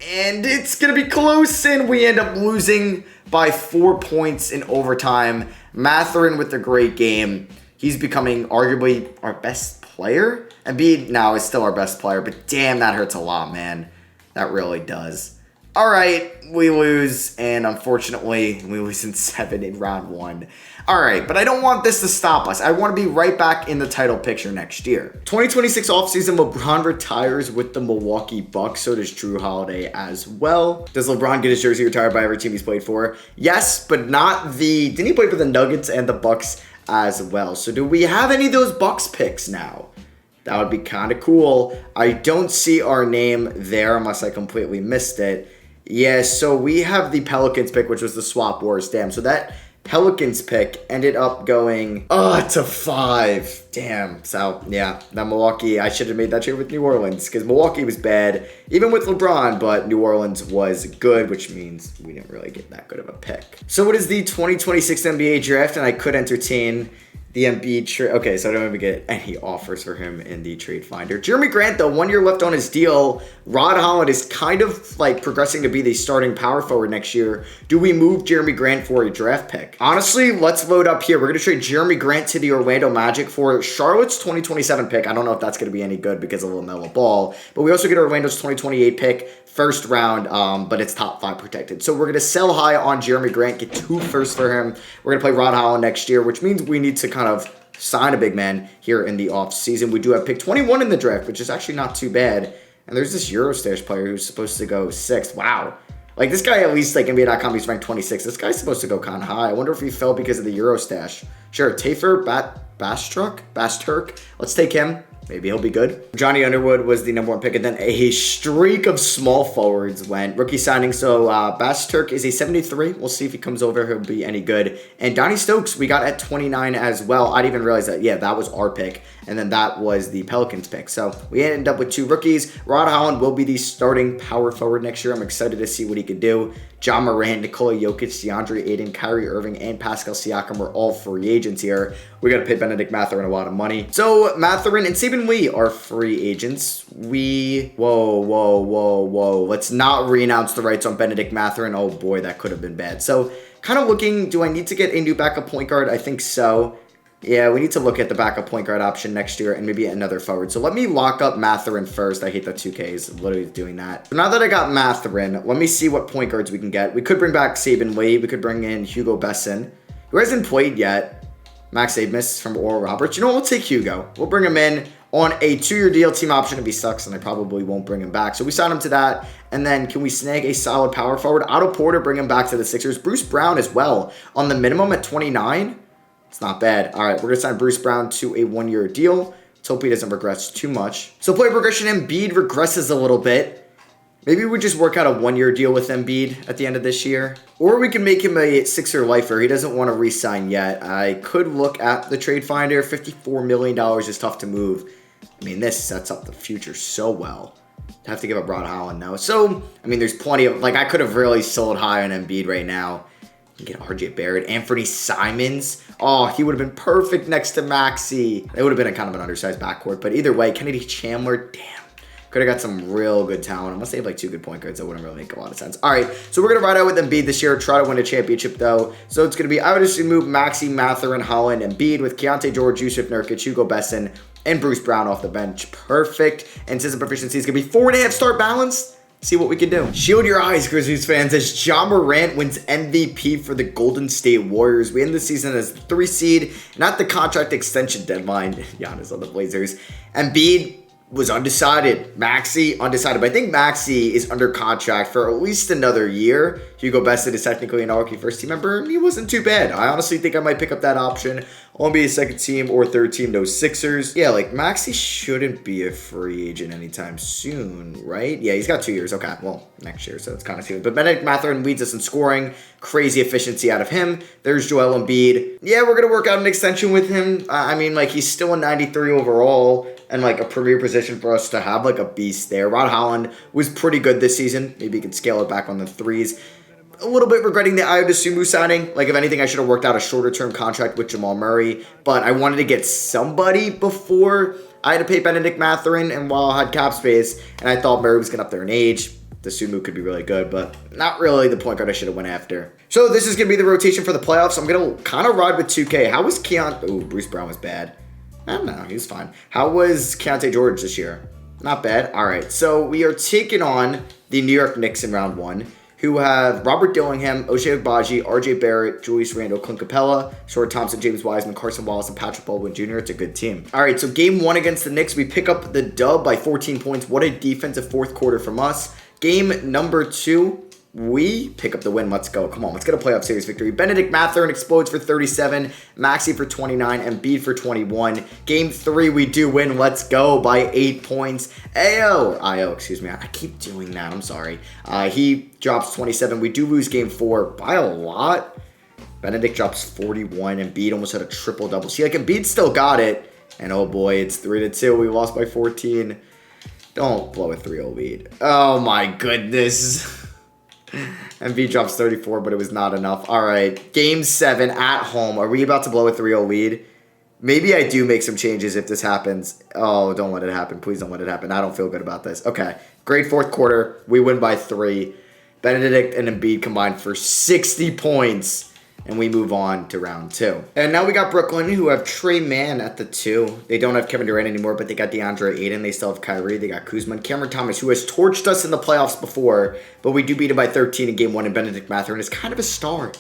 And it's going to be close, and we end up losing by 4 points in overtime. Mathurin with a great game. He's becoming arguably our best player. Embiid now is still our best player, but damn, that hurts a lot, man. That really does. All right, we lose, and unfortunately, we lose in 7 in round 1. All right, but I don't want this to stop us. I want to be right back in the title picture next year. 2026 offseason, LeBron retires with the Milwaukee Bucks. So does Drew Holiday as well. Does LeBron get his jersey retired by every team he's played for? Yes, but not didn't he play for the Nuggets and the Bucks as well? So do we have any of those Bucks picks now? That would be kind of cool. I don't see our name there unless I completely missed it. Yeah, so we have the Pelicans pick, which was the Swap Wars. Damn, so that Pelicans pick ended up going to 5. Damn. So yeah, that Milwaukee, I should have made that trade with New Orleans because Milwaukee was bad even with LeBron, but New Orleans was good, which means we didn't really get that good of a pick. So what is the 2026 NBA draft? And I could entertain the Embiid trade. Okay, so I don't even get any offers for him in the trade finder. Jeremy Grant, though, 1 year left on his deal. Rod Holland is kind of like progressing to be the starting power forward next year. Do we move Jeremy Grant for a draft pick? Honestly, let's load up here. We're going to trade Jeremy Grant to the Orlando Magic for Charlotte's 2027 pick. I don't know if that's going to be any good because of LaMelo Ball, but we also get Orlando's 2028 pick, first round, but it's top 5 protected. So we're going to sell high on Jeremy Grant, get 2 firsts for him. We're going to play Rod Holland next year, which means we need to kind of sign a big man here in the offseason. We do have pick 21 in the draft, which is actually not too bad. And there's this Eurostash player who's supposed to go 6th. Wow. Like, this guy, at least, like, NBA.com, he's ranked 26. This guy's supposed to go kind of high. I wonder if he fell because of the Eurostash. Sure, Tafer, Basturk. Let's take him. Maybe he'll be good. Johnny Underwood was the number 1 pick, and then a streak of small forwards went. Rookie signing, so Basturk is a 73. We'll see if he comes over. He'll be any good. And Donnie Stokes, we got at 29 as well. I didn't even realize that. Yeah, that was our pick, and then that was the Pelicans pick. So we ended up with 2 rookies. Rod Holland will be the starting power forward next year. I'm excited to see what he could do. John Morant, Nikola Jokic, DeAndre Ayton, Kyrie Irving, and Pascal Siakam were all free agents here. We got to pay Benedict Mathurin a lot of money. So Mathurin and Saban Lee are free agents. Whoa. Let's not re-announce the rights on Benedict Mathurin. Oh boy, that could have been bad. So kind of looking, do I need to get a new backup point guard? I think so. Yeah, we need to look at the backup point guard option next year and maybe another forward. So let me lock up Mathurin first. I hate the 2Ks. Literally doing that. So now that I got Mathurin, let me see what point guards we can get. We could bring back Saban Lee. We could bring in Hugo Besson, who hasn't played yet. Max Abmas from Oral Roberts. You know what? We'll take Hugo. We'll bring him in on a 2-year deal. Team option if he sucks, and I probably won't bring him back. So we sign him to that. And then can we snag a solid power forward? Otto Porter, bring him back to the Sixers. Bruce Brown as well on the minimum at 29. It's not bad. All right, we're going to sign Bruce Brown to a 1-year deal. Let's hope he doesn't regress too much. So player progression, Embiid regresses a little bit. Maybe we just work out a 1-year deal with Embiid at the end of this year. Or we can make him a Sixer lifer. He doesn't want to re-sign yet. I could look at the trade finder. $54 million is tough to move. I mean, this sets up the future so well. I have to give up Rod Holland now. So, I mean, there's plenty of... Like, I could have really sold high on Embiid right now. You can get RJ Barrett. Anthony Simons. Oh, he would have been perfect next to Maxey. It would have been a kind of an undersized backcourt. But either way, Kennedy Chandler, damn. Could have got some real good talent. Unless they have like 2 good point guards, that wouldn't really make a lot of sense. All right, so we're going to ride out with Embiid this year, try to win a championship though. So it's going to be, I would assume, move Maxey, Mathurin, Holland, Embiid with Keontae George, Yusuf Nurkic, Hugo Besson, and Bruce Brown off the bench. Perfect. And system proficiency is going to be 4.5 start balance. see what we can do. Shield your eyes, Grizzlies fans, as Ja Morant wins MVP for the Golden State Warriors. We end the season as the 3 seed, not the contract extension deadline. Giannis on the Blazers. Embiid was undecided. Maxey, undecided. But I think Maxey is under contract for at least another year. Hugo Besson is technically an all-rookie first team member, and he wasn't too bad. I honestly think I might pick up that option. Won't be a second team or third team, no Sixers. Yeah, like Maxey shouldn't be a free agent anytime soon, right? Yeah, he's got 2 years. Okay, well, next year, so it's kind of soon. But Benedict Mathurin leads us in scoring. Crazy efficiency out of him. There's Joel Embiid. Yeah, we're going to work out an extension with him. I mean, like, he's still a 93 overall and, like, a premier position for us to have, like, a beast there. Rod Holland was pretty good this season. Maybe he could scale it back on the threes. A little bit regretting the Ayo Dosunmu signing. Like, if anything, I should have worked out a shorter-term contract with Jamal Murray. But I wanted to get somebody before I had to pay Benedict Mathurin and while I had cap space. And I thought Murray was getting up there in age. Dosunmu could be really good, but not really the point guard I should have went after. So this is going to be the rotation for the playoffs. I'm going to kind of ride with 2K. How was Keontae? Ooh, Bruce Brown was bad. I don't know. He was fine. How was Keontae George this year? Not bad. All right. So we are taking on the New York Knicks in round 1, who have Robert Dillingham, Ochai Agbaji, RJ Barrett, Julius Randle, Clint Capella, Short Thompson, James Wiseman, Carson Wallace, and Patrick Baldwin Jr. It's a good team. All right, so game 1 against the Knicks, we pick up the dub by 14 points. What a defensive fourth quarter from us. Game number 2, we pick up the win. Let's go. Come on, let's get a playoff series victory. Benedict Mathurin explodes for 37, Maxey for 29, and Embiid for 21. Game 3, we do win. Let's go by 8 points. Io, excuse me. I keep doing that. I'm sorry. He drops 27. We do lose game 4 by a lot. Benedict drops 41. Embiid almost had a triple-double. See, like, Embiid still got it. And oh boy, it's 3-2. We lost by 14. Don't blow a 3-0 lead. Oh my goodness. Embiid drops 34, but it was not enough. All right, game 7 at home. Are we about to blow a 3-0 lead? Maybe I do make some changes if this happens. Oh, don't let it happen. Please don't let it happen. I don't feel good about this. Okay, great fourth quarter. We win by 3. Benedict and Embiid combined for 60 points. And we move on to round 2. And now we got Brooklyn, who have Trey Mann at the 2. They don't have Kevin Durant anymore, but they got DeAndre Ayton. They still have Kyrie. They got Kuzma and Cameron Thomas, who has torched us in the playoffs before. But we do beat him by 13 in game 1, and Benedict Mathurin is kind of a star.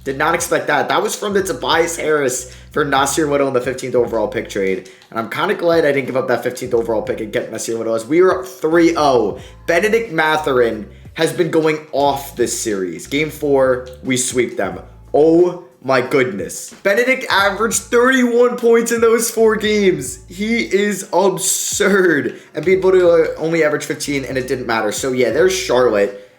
Did not expect that. That was from the Tobias Harris for Nasir Little in the 15th overall pick trade. And I'm kind of glad I didn't give up that 15th overall pick and get Nasir Little, as we were up 3-0. Benedict Mathurin has been going off this series. Game 4, we sweep them. Oh my goodness. Benedict averaged 31 points in those 4 games. He is absurd. Embiid literally only averaged 15, and it didn't matter. So yeah, there's Charlotte.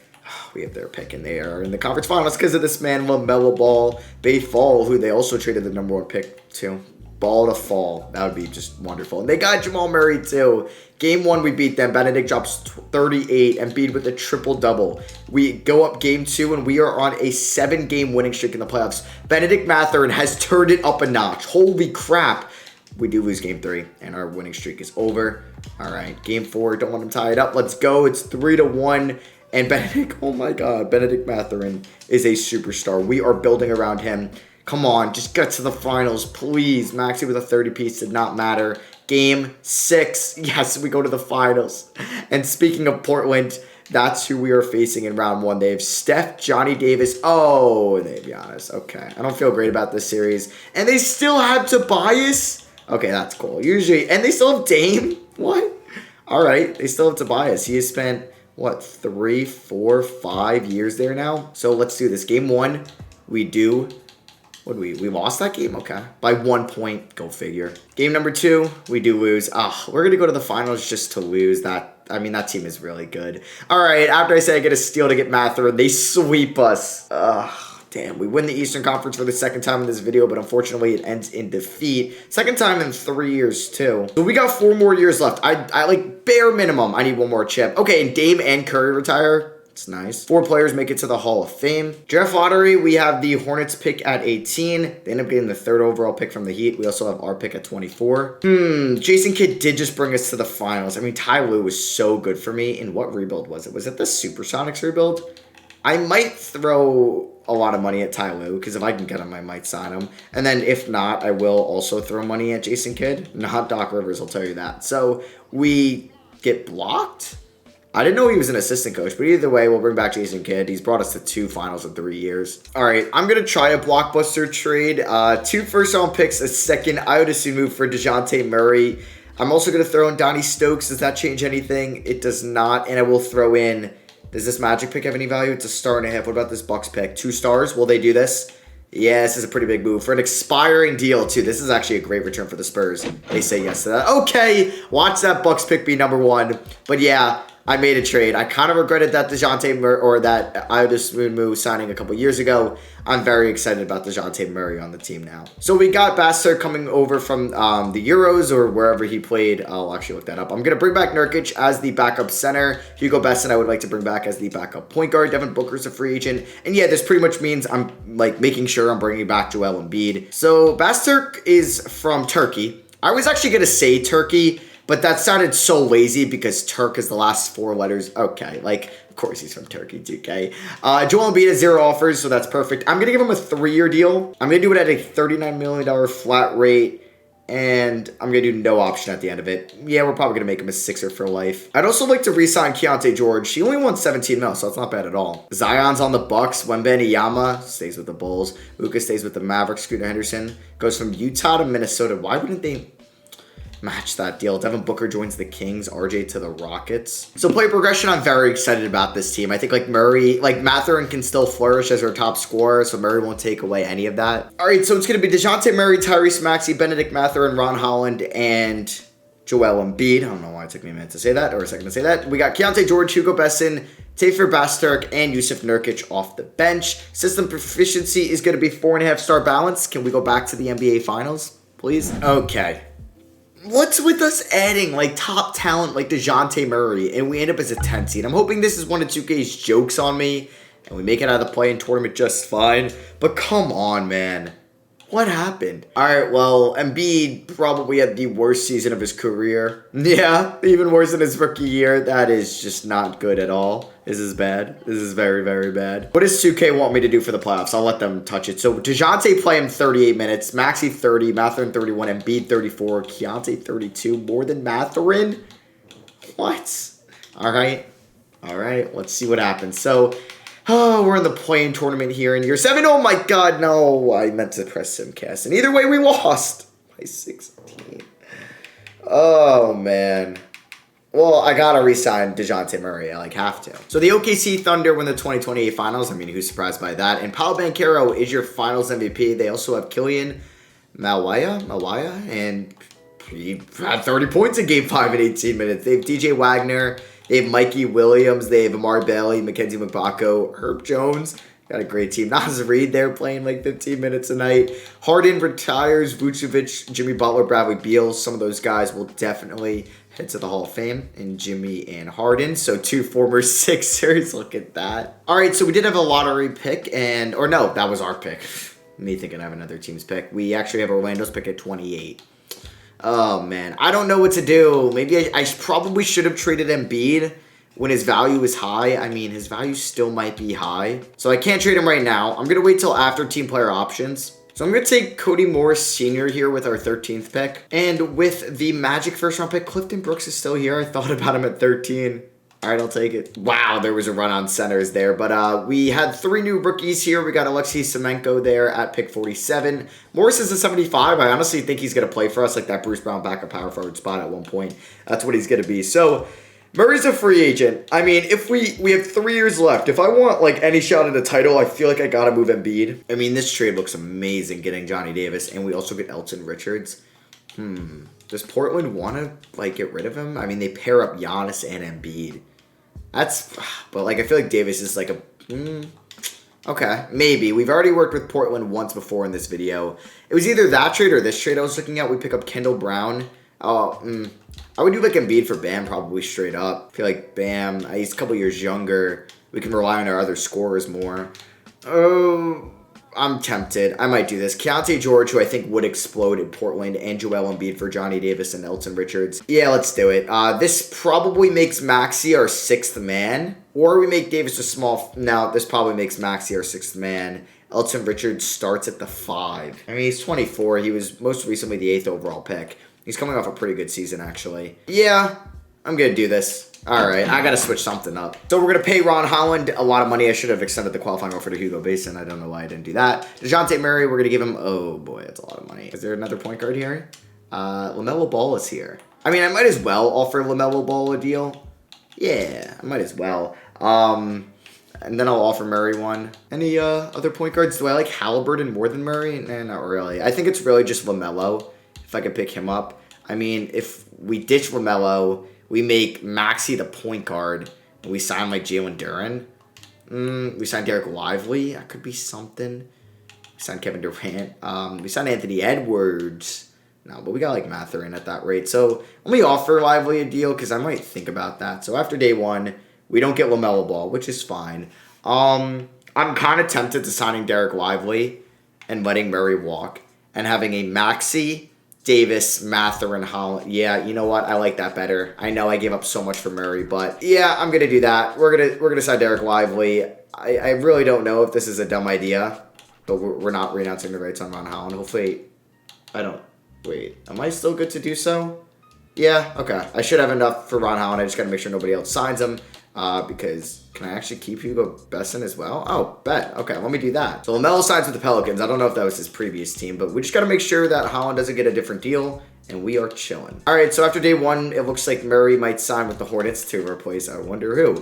We have their pick, and they are in the conference finals because of this man, LaMelo Ball. Bay Fall, who they also traded the number 1 pick to. Ball to fall. That would be just wonderful. And they got Jamal Murray too. Game 1, we beat them. Benedict drops 38. Embiid with a triple-double. We go up game 2, and we are on a 7-game winning streak in the playoffs. Benedict Mathurin has turned it up a notch. Holy crap. We do lose game 3, and our winning streak is over. All right, game 4. Don't let him tie it up. Let's go. It's 3-1. And Benedict, oh my God, Benedict Mathurin is a superstar. We are building around him. Come on, just get to the finals, please. Maxey with a 30-piece did not matter. Game 6, yes, we go to the finals. And speaking of Portland, that's who we are facing in round 1. They have Steph, Johnny Davis. Oh, they have Giannis. Okay, I don't feel great about this series. And they still have Tobias. Okay, that's cool. Usually, and they still have Dame. What? All right, they still have Tobias. He has spent, what, 3, 4, 5 years there now? So let's do this. Game 1, we do. What did we lost that game? Okay. By 1 point. Go figure. Game number 2, we do lose. We're going to go to the finals just to lose. That team is really good. All right. After I say I get a steal to get Mathurin, they sweep us. Damn. We win the Eastern Conference for the 2nd time in this video, but unfortunately it ends in defeat. 2nd time in 3 years too. So we got 4 more years left. I like bare minimum, I need 1 more chip. Okay. And Dame and Curry retire. It's nice. 4 players make it to the Hall of Fame. Draft lottery, we have the Hornets pick at 18. They end up getting the 3rd overall pick from the Heat. We also have our pick at 24. Jason Kidd did just bring us to the finals. I mean, Ty Lue was so good for me. And what rebuild was it? Was it the Supersonics rebuild? I might throw a lot of money at Ty Lue, because if I can get him, I might sign him. And then if not, I will also throw money at Jason Kidd. Not Doc Rivers, I'll tell you that. So we get blocked. I didn't know he was an assistant coach, but either way, we'll bring back Jason Kidd. He's brought us to 2 finals in 3 years. All right, I'm going to try a blockbuster trade. 2 first-round picks, a second Iodine move for DeJounte Murray. I'm also going to throw in Donnie Stokes. Does that change anything? It does not. And I will throw in, does this Magic pick have any value? It's a 1.5 stars. What about this Bucks pick? 2 stars. Will they do this? Yeah, this is a pretty big move. For an expiring deal, too. This is actually a great return for the Spurs. They say yes to that. Okay, watch that Bucks pick be number 1. But yeah, I made a trade. I kind of regretted that DeJounte Murray or that Iodine move signing a couple years ago. I'm very excited about DeJounte Murray on the team now. So we got Bastard coming over from the Euros or wherever he played. I'll actually look that up. I'm going to bring back Nurkic as the backup center. Hugo Besson I would like to bring back as the backup point guard. Devin Booker's a free agent. And yeah, this pretty much means I'm like making sure I'm bringing back Joel Embiid. So Bastard is from Turkey. I was actually going to say Turkey, but that sounded so lazy because Turk is the last 4 letters. Okay, like, of course he's from Turkey, 2K. Joel Embiid has 0 offers, so that's perfect. I'm going to give him a 3-year deal. I'm going to do it at a $39 million flat rate, and I'm going to do no option at the end of it. Yeah, we're probably going to make him a 6er for life. I'd also like to re-sign Keontae George. He only won 17 mil, so that's not bad at all. Zion's on the Bucks. Wembanyama stays with the Bulls. Luka stays with the Mavericks. Scooter Henderson goes from Utah to Minnesota. Why wouldn't they match that deal? Devin Booker joins the Kings, RJ to the Rockets. So play progression, I'm very excited about this team. I think like Murray, like Mathurin can still flourish as our top scorer, so Murray won't take away any of that. All right, so it's going to be DeJounte Murray, Tyrese Maxey, Benedict Mathurin, Ron Holland, and Joel Embiid. I don't know why it took me a minute to say that, or a second to say that. We got Keontae George, Hugo Besson, Tafer Basturk, and Yusuf Nurkic off the bench. System proficiency is going to be 4.5 star balance. Can we go back to the NBA Finals, please? Okay. What's with us adding, like, top talent like DeJounte Murray, and we end up as a 10 seed? I'm hoping this is one of 2K's jokes on me, and we make it out of the play-in tournament just fine. But come on, man. What happened? All right, well, Embiid probably had the worst season of his career. Yeah, even worse than his rookie year. That is just not good at all. This is bad. This is very, very bad. What does 2K want me to do for the playoffs? I'll let them touch it. So DeJounte play him 38 minutes. Maxey 30. Mathurin 31. Embiid 34. Keontae 32. More than Mathurin? What? All right. All right. Let's see what happens. So, oh, we're in the play-in tournament here in year 7. Oh my god, no. I meant to press Simcast. And either way, we lost by 16. Oh, man. Well, I gotta re-sign DeJounte Murray. I, have to. So the OKC Thunder win the 2028 Finals. I mean, who's surprised by that? And Paolo Banchero is your Finals MVP. They also have Kylian Mawaya, and he had 30 points in Game 5 in 18 minutes. They have DJ Wagner. They have Mikey Williams. They have Amari Bailey, Mackenzie Mbako, Herb Jones. Got a great team. Nas Reed there playing 15 minutes a night. Harden retires. Vucevic, Jimmy Butler, Bradley Beal. Some of those guys will definitely head to the Hall of Fame in Jimmy and Harden. So 2 former Sixers. Look at that. All right, so we did have a lottery pick. Or no, that was our pick. Me thinking I have another team's pick. We actually have Orlando's pick at 28. Oh, man. I don't know what to do. Maybe I probably should have traded Embiid when his value is high. I mean, his value still might be high. So I can't trade him right now. I'm going to wait till after team player options. So I'm going to take Cody Morris Sr. here with our 13th pick. And with the Magic first round pick, Clifton Brooks is still here. I thought about him at 13. All right, I'll take it. Wow, there was a run on centers there. But we had 3 new rookies here. We got Alexei Semenko there at pick 47. Morris is a 75. I honestly think he's going to play for us like that Bruce Brown backup power forward spot at one point. That's what he's going to be. So Murray's a free agent. I mean, if we have 3 years left. If I want any shot at a title, I feel like I got to move Embiid. I mean, this trade looks amazing getting Johnny Davis. And we also get Elton Richards. Does Portland want to get rid of him? I mean, they pair up Giannis and Embiid. But I feel like Davis is okay, maybe. We've already worked with Portland once before in this video. It was either that trade or this trade I was looking at. We pick up Kendall Brown. I would do Embiid for Bam probably straight up. I feel like Bam, he's a couple years younger. We can rely on our other scorers more. I'm tempted. I might do this. Keontae George, who I think would explode in Portland, and Joel Embiid for Johnny Davis and Elton Richards. Yeah, let's do it. This probably makes Maxey our 6th man. Or we make Davis a small... No, this probably makes Maxey our 6th man. Elton Richards starts at the 5. I mean, he's 24. He was most recently the 8th overall pick. He's coming off a pretty good season, actually. Yeah, I'm going to do this. All right, I got to switch something up. So we're going to pay Ron Holland a lot of money. I should have extended the qualifying offer to Hugo Basin. I don't know why I didn't do that. DeJounte Murray, we're going to give him, oh boy, that's a lot of money. Is there another point guard here? LaMelo Ball is here. I mean, I might as well offer LaMelo Ball a deal. Yeah, I might as well. And then I'll offer Murray one. Any other point guards? Do I like Halliburton more than Murray? Nah, not really. I think it's really just LaMelo, if I could pick him up. I mean, if we ditch LaMelo, we make Maxey the point guard, and we sign like Jalen Duren. We sign Derek Lively. That could be something. We sign Kevin Durant. We sign Anthony Edwards. No, but we got like Mathurin at that rate. So let me offer Lively a deal because I might think about that. So after day one, we don't get LaMelo Ball, which is fine. I'm kind of tempted to signing Derek Lively and letting Murray walk and having a Maxey, Davis, Mathurin, Holland. Yeah, you know what? I like that better. I know I gave up so much for Murray, but yeah, I'm gonna do that. We're gonna sign Derek Lively. I really don't know if this is a dumb idea, but we're not renouncing the rights on Ron Holland. Hopefully, I don't. Wait, am I still good to do so? Yeah, okay. I should have enough for Ron Holland. I just gotta make sure nobody else signs him. Because can I actually keep Hugo Besson as well? Oh, bet. Okay, let me do that. So LaMelo signs with the Pelicans. I don't know if that was his previous team, but we just got to make sure that Holland doesn't get a different deal, and we are chilling. All right, so after day one, it looks like Murray might sign with the Hornets to replace, I wonder who.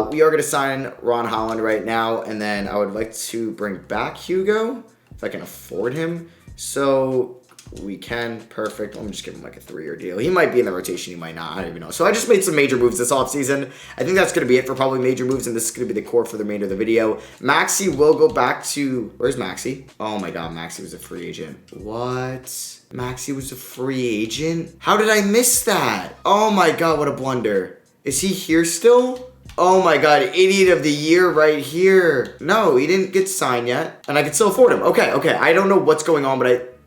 We are going to sign Ron Holland right now, and then I would like to bring back Hugo if I can afford him. So we can. Perfect. Let me just give him like a 3-year deal. He might be in the rotation. He might not. I don't even know. So I just made some major moves this offseason. I think that's going to be it for probably major moves, and this is going to be the core for the remainder of the video. Maxey will go back to... Where's Maxey? Oh my god, Maxey was a free agent. What? Maxey was a free agent? How did I miss that? Oh my god, what a blunder. Is he here still? Oh my god, idiot of the year right here. No, he didn't get signed yet, and I can still afford him. Okay. I don't know what's going on, but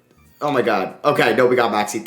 oh my god. Okay, no, we got Maxey.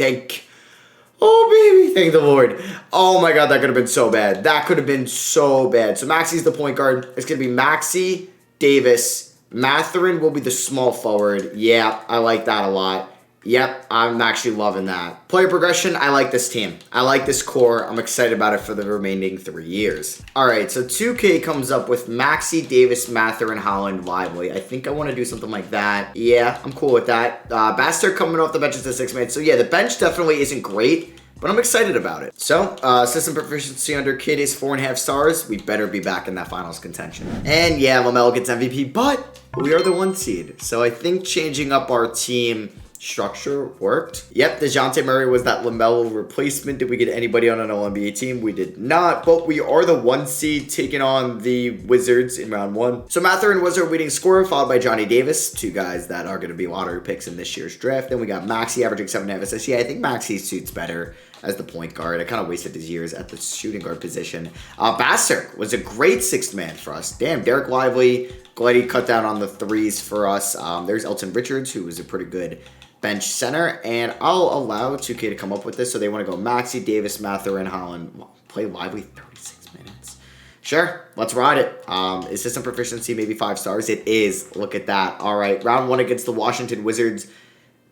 Oh, baby. Thank the Lord. Oh my god, that could have been so bad. That could have been so bad. So Maxey's the point guard. It's going to be Maxey, Davis. Mathurin will be the small forward. Yeah, I like that a lot. Yep, I'm actually loving that. Player progression, I like this team. I like this core. I'm excited about it for the remaining 3 years. All right, so 2K comes up with Maxey, Davis, Mathurin, Holland, Lively. I think I want to do something like that. Yeah, I'm cool with that. Bastard coming off the bench as a 6-man. So yeah, the bench definitely isn't great, but I'm excited about it. So, system proficiency under Kid is 4.5 stars. We better be back in that finals contention. And yeah, LaMelo gets MVP, but we are the 1 seed. So I think changing up our team structure worked. Yep, DeJounte Murray was that LaMelo replacement. Did we get anybody on an All-NBA team? We did not, but we are the 1 seed taking on the Wizards in round 1. So Mathurin was our leading scorer, followed by Johnny Davis, 2 guys that are going to be lottery picks in this year's draft. Then we got Maxey averaging 7.5 assists. Yeah, I think Maxey suits better as the point guard. I kind of wasted his years at the shooting guard position. Bastard was a great 6th man for us. Damn, Derek Lively, glad he cut down on the 3s for us. There's Elton Richards, who was a pretty good bench center, and I'll allow 2K to come up with this. So they want to go Maxey, Davis, Mathurin, Holland. Play Lively 36 minutes. Sure, let's ride it. Is system proficiency maybe 5 stars? It is. Look at that. All right, round 1 against the Washington Wizards.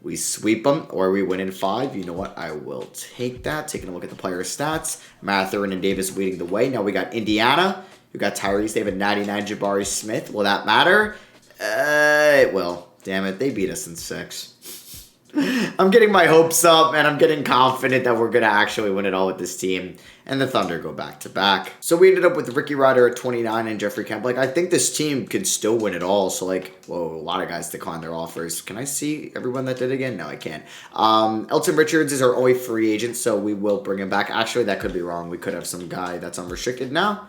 We sweep them, or we win in 5. You know what? I will take that. Taking a look at the player stats. Mathurin and Davis leading the way. Now we got Indiana. We got Tyrese. They have a 99 Jabari Smith. Will that matter? It will. Damn it. They beat us in 6. I'm getting my hopes up, and I'm getting confident that we're going to actually win it all with this team. And the Thunder go back-to-back. So we ended up with Ricky Ryder at 29 and Jeffrey Kemp. Like, I think this team could still win it all. So, like, whoa, a lot of guys declined their offers. Can I see everyone that did again? No, I can't. Elton Richards is our only free agent, so we will bring him back. Actually, that could be wrong. We could have some guy that's unrestricted now.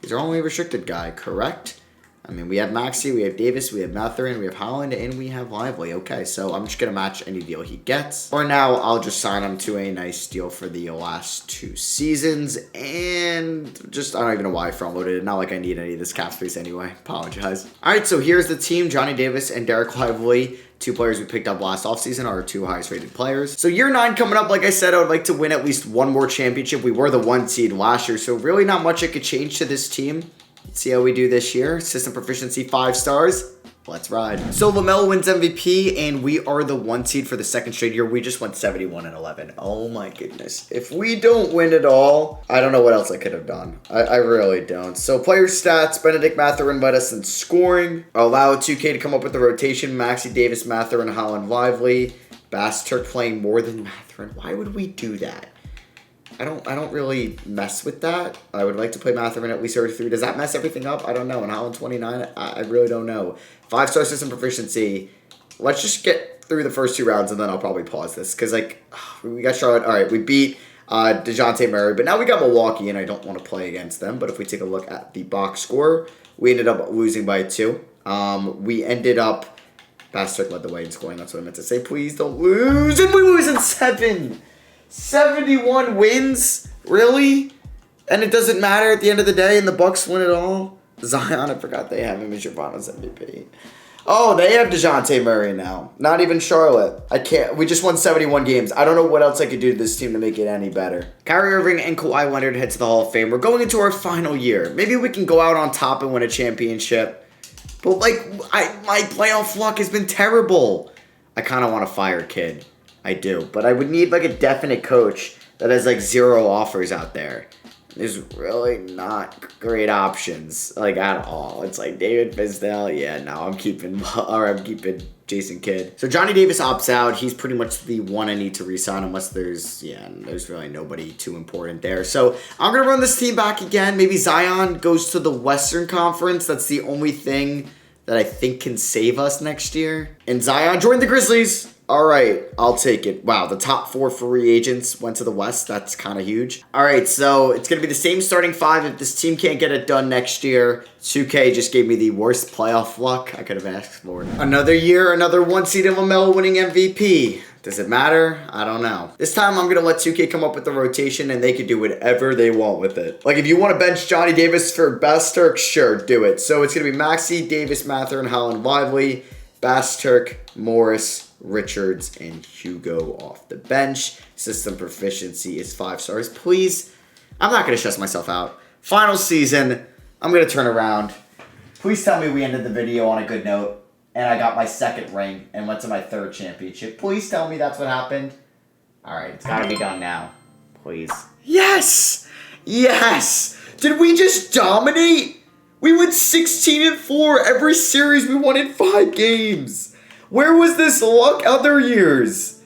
He's our only restricted guy, correct? I mean, we have Maxey, we have Davis, we have Mathurin, we have Holland, and we have Lively. Okay, so I'm just going to match any deal he gets. For now, I'll just sign him to a nice deal for the last 2 seasons. And just, I don't even know why I front-loaded it. Not like I need any of this cap space anyway. Apologize. All right, so here's the team. Johnny Davis and Derek Lively. 2 players we picked up last offseason are our 2 highest rated players. So year 9 coming up, like I said, I would like to win at least 1 more championship. We were the 1 seed last year, so really not much I could change to this team. Let's see how we do this year. System proficiency 5 stars. Let's ride. So LaMelo wins MVP, and we are the 1 seed for the 2nd straight year. We just went 71-11. Oh my goodness. If we don't win it all, I don't know what else I could have done. I really don't. So player stats, Benedict Mathurin led us in scoring. Allow 2K to come up with the rotation. Maxi Davis, Mathurin, Holland, Lively. Bass Turk playing more than Mathurin. Why would we do that? I don't really mess with that. I would like to play Mathurin at least 33. Does that mess everything up? I don't know. And Holland 29, I really don't know. 5-star system proficiency. Let's just get through the first 2 rounds and then I'll probably pause this. Because, like, we got Charlotte. All right, we beat DeJounte Murray. But now we got Milwaukee and I don't want to play against them. But if we take a look at the box score, we ended up losing by 2. We ended up, Bastard led the way in scoring. That's what I meant to say. Please don't lose. And we lose in 7. 71 wins? Really? And it doesn't matter at the end of the day and the Bucks win it all? Zion, I forgot they have him as your finals MVP. Oh, they have DeJounte Murray now. Not even Charlotte. I can't. We just won 71 games. I don't know what else I could do to this team to make it any better. Kyrie Irving and Kawhi Leonard head to the Hall of Fame. We're going into our final year. Maybe we can go out on top and win a championship. But, like, my playoff luck has been terrible. I kind of want to fire Kid. I do, but I would need like a definite coach that has like 0 offers out there. There's really not great options like at all. It's like David Fizdale, yeah, no, I'm keeping Jason Kidd. So Johnny Davis opts out. He's pretty much the one I need to re-sign unless there's really nobody too important there. So I'm gonna run this team back again. Maybe Zion goes to the Western Conference. That's the only thing that I think can save us next year. And Zion joined the Grizzlies. All right, I'll take it. Wow, the top 4 free agents went to the West. That's kind of huge. All right, so it's going to be the same starting 5 if this team can't get it done next year. 2K just gave me the worst playoff luck I could have asked for. Another year, another 1 seed in LaMelo winning MVP. Does it matter? I don't know. This time I'm going to let 2K come up with the rotation and they can do whatever they want with it. Like if you want to bench Johnny Davis for Bass Turk, sure, do it. So it's going to be Maxi, Davis, Mathurin, Holland, Lively, Bass Turk, Morris, Richards, and Hugo off the bench. System proficiency is 5 stars. Please, I'm not going to stress myself out. Final season, I'm going to turn around. Please tell me we ended the video on a good note and I got my 2nd ring and went to my 3rd championship. Please tell me that's what happened. All right, it's got to be done now. Please. Yes! Yes! Did we just dominate? We went 16-4 every series. We won in 5 games. Where was this luck other years?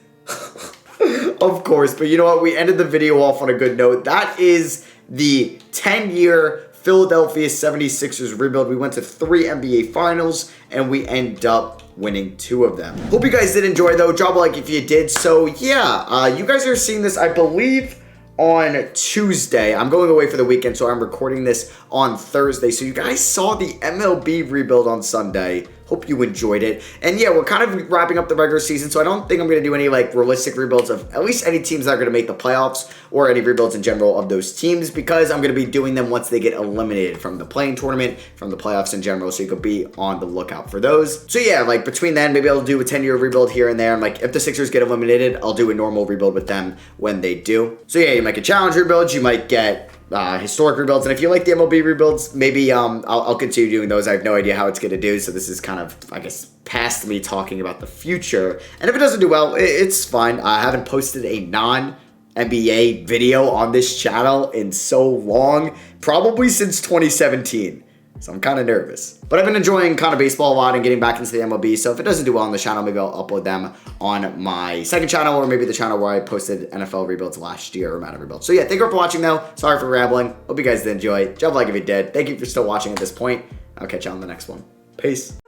Of course, but you know what? We ended the video off on a good note. That is the 10-year Philadelphia 76ers rebuild. We went to 3 NBA Finals, and we end up winning 2 of them. Hope you guys did enjoy, though. Drop a like if you did. So, yeah, you guys are seeing this, I believe, on Tuesday. I'm going away for the weekend, so I'm recording this on Thursday. So you guys saw the MLB rebuild on Sunday. Hope you enjoyed it. And yeah, we're kind of wrapping up the regular season, so I don't think I'm going to do any like realistic rebuilds of at least any teams that are going to make the playoffs or any rebuilds in general of those teams because I'm going to be doing them once they get eliminated from the playing tournament, from the playoffs in general, so you could be on the lookout for those. So yeah, like between then, maybe I'll do a 10-year rebuild here and there. And like if the Sixers get eliminated, I'll do a normal rebuild with them when they do. So yeah, you might get challenge rebuilds, you might get historic rebuilds, and if you like the MLB rebuilds, maybe I'll continue doing those. I have no idea how it's going to do, so this is kind of, I guess, past me talking about the future. And if it doesn't do well, it's fine. I haven't posted a non-NBA video on this channel in so long, probably since 2017. So I'm kind of nervous. But I've been enjoying kind of baseball a lot and getting back into the MLB. So if it doesn't do well on the channel, maybe I'll upload them on my 2nd channel or maybe the channel where I posted NFL rebuilds last year or Madden rebuilds. So yeah, thank you for watching though. Sorry for rambling. Hope you guys did enjoy. Drop a like if you did. Thank you for still watching at this point. I'll catch you on the next one. Peace.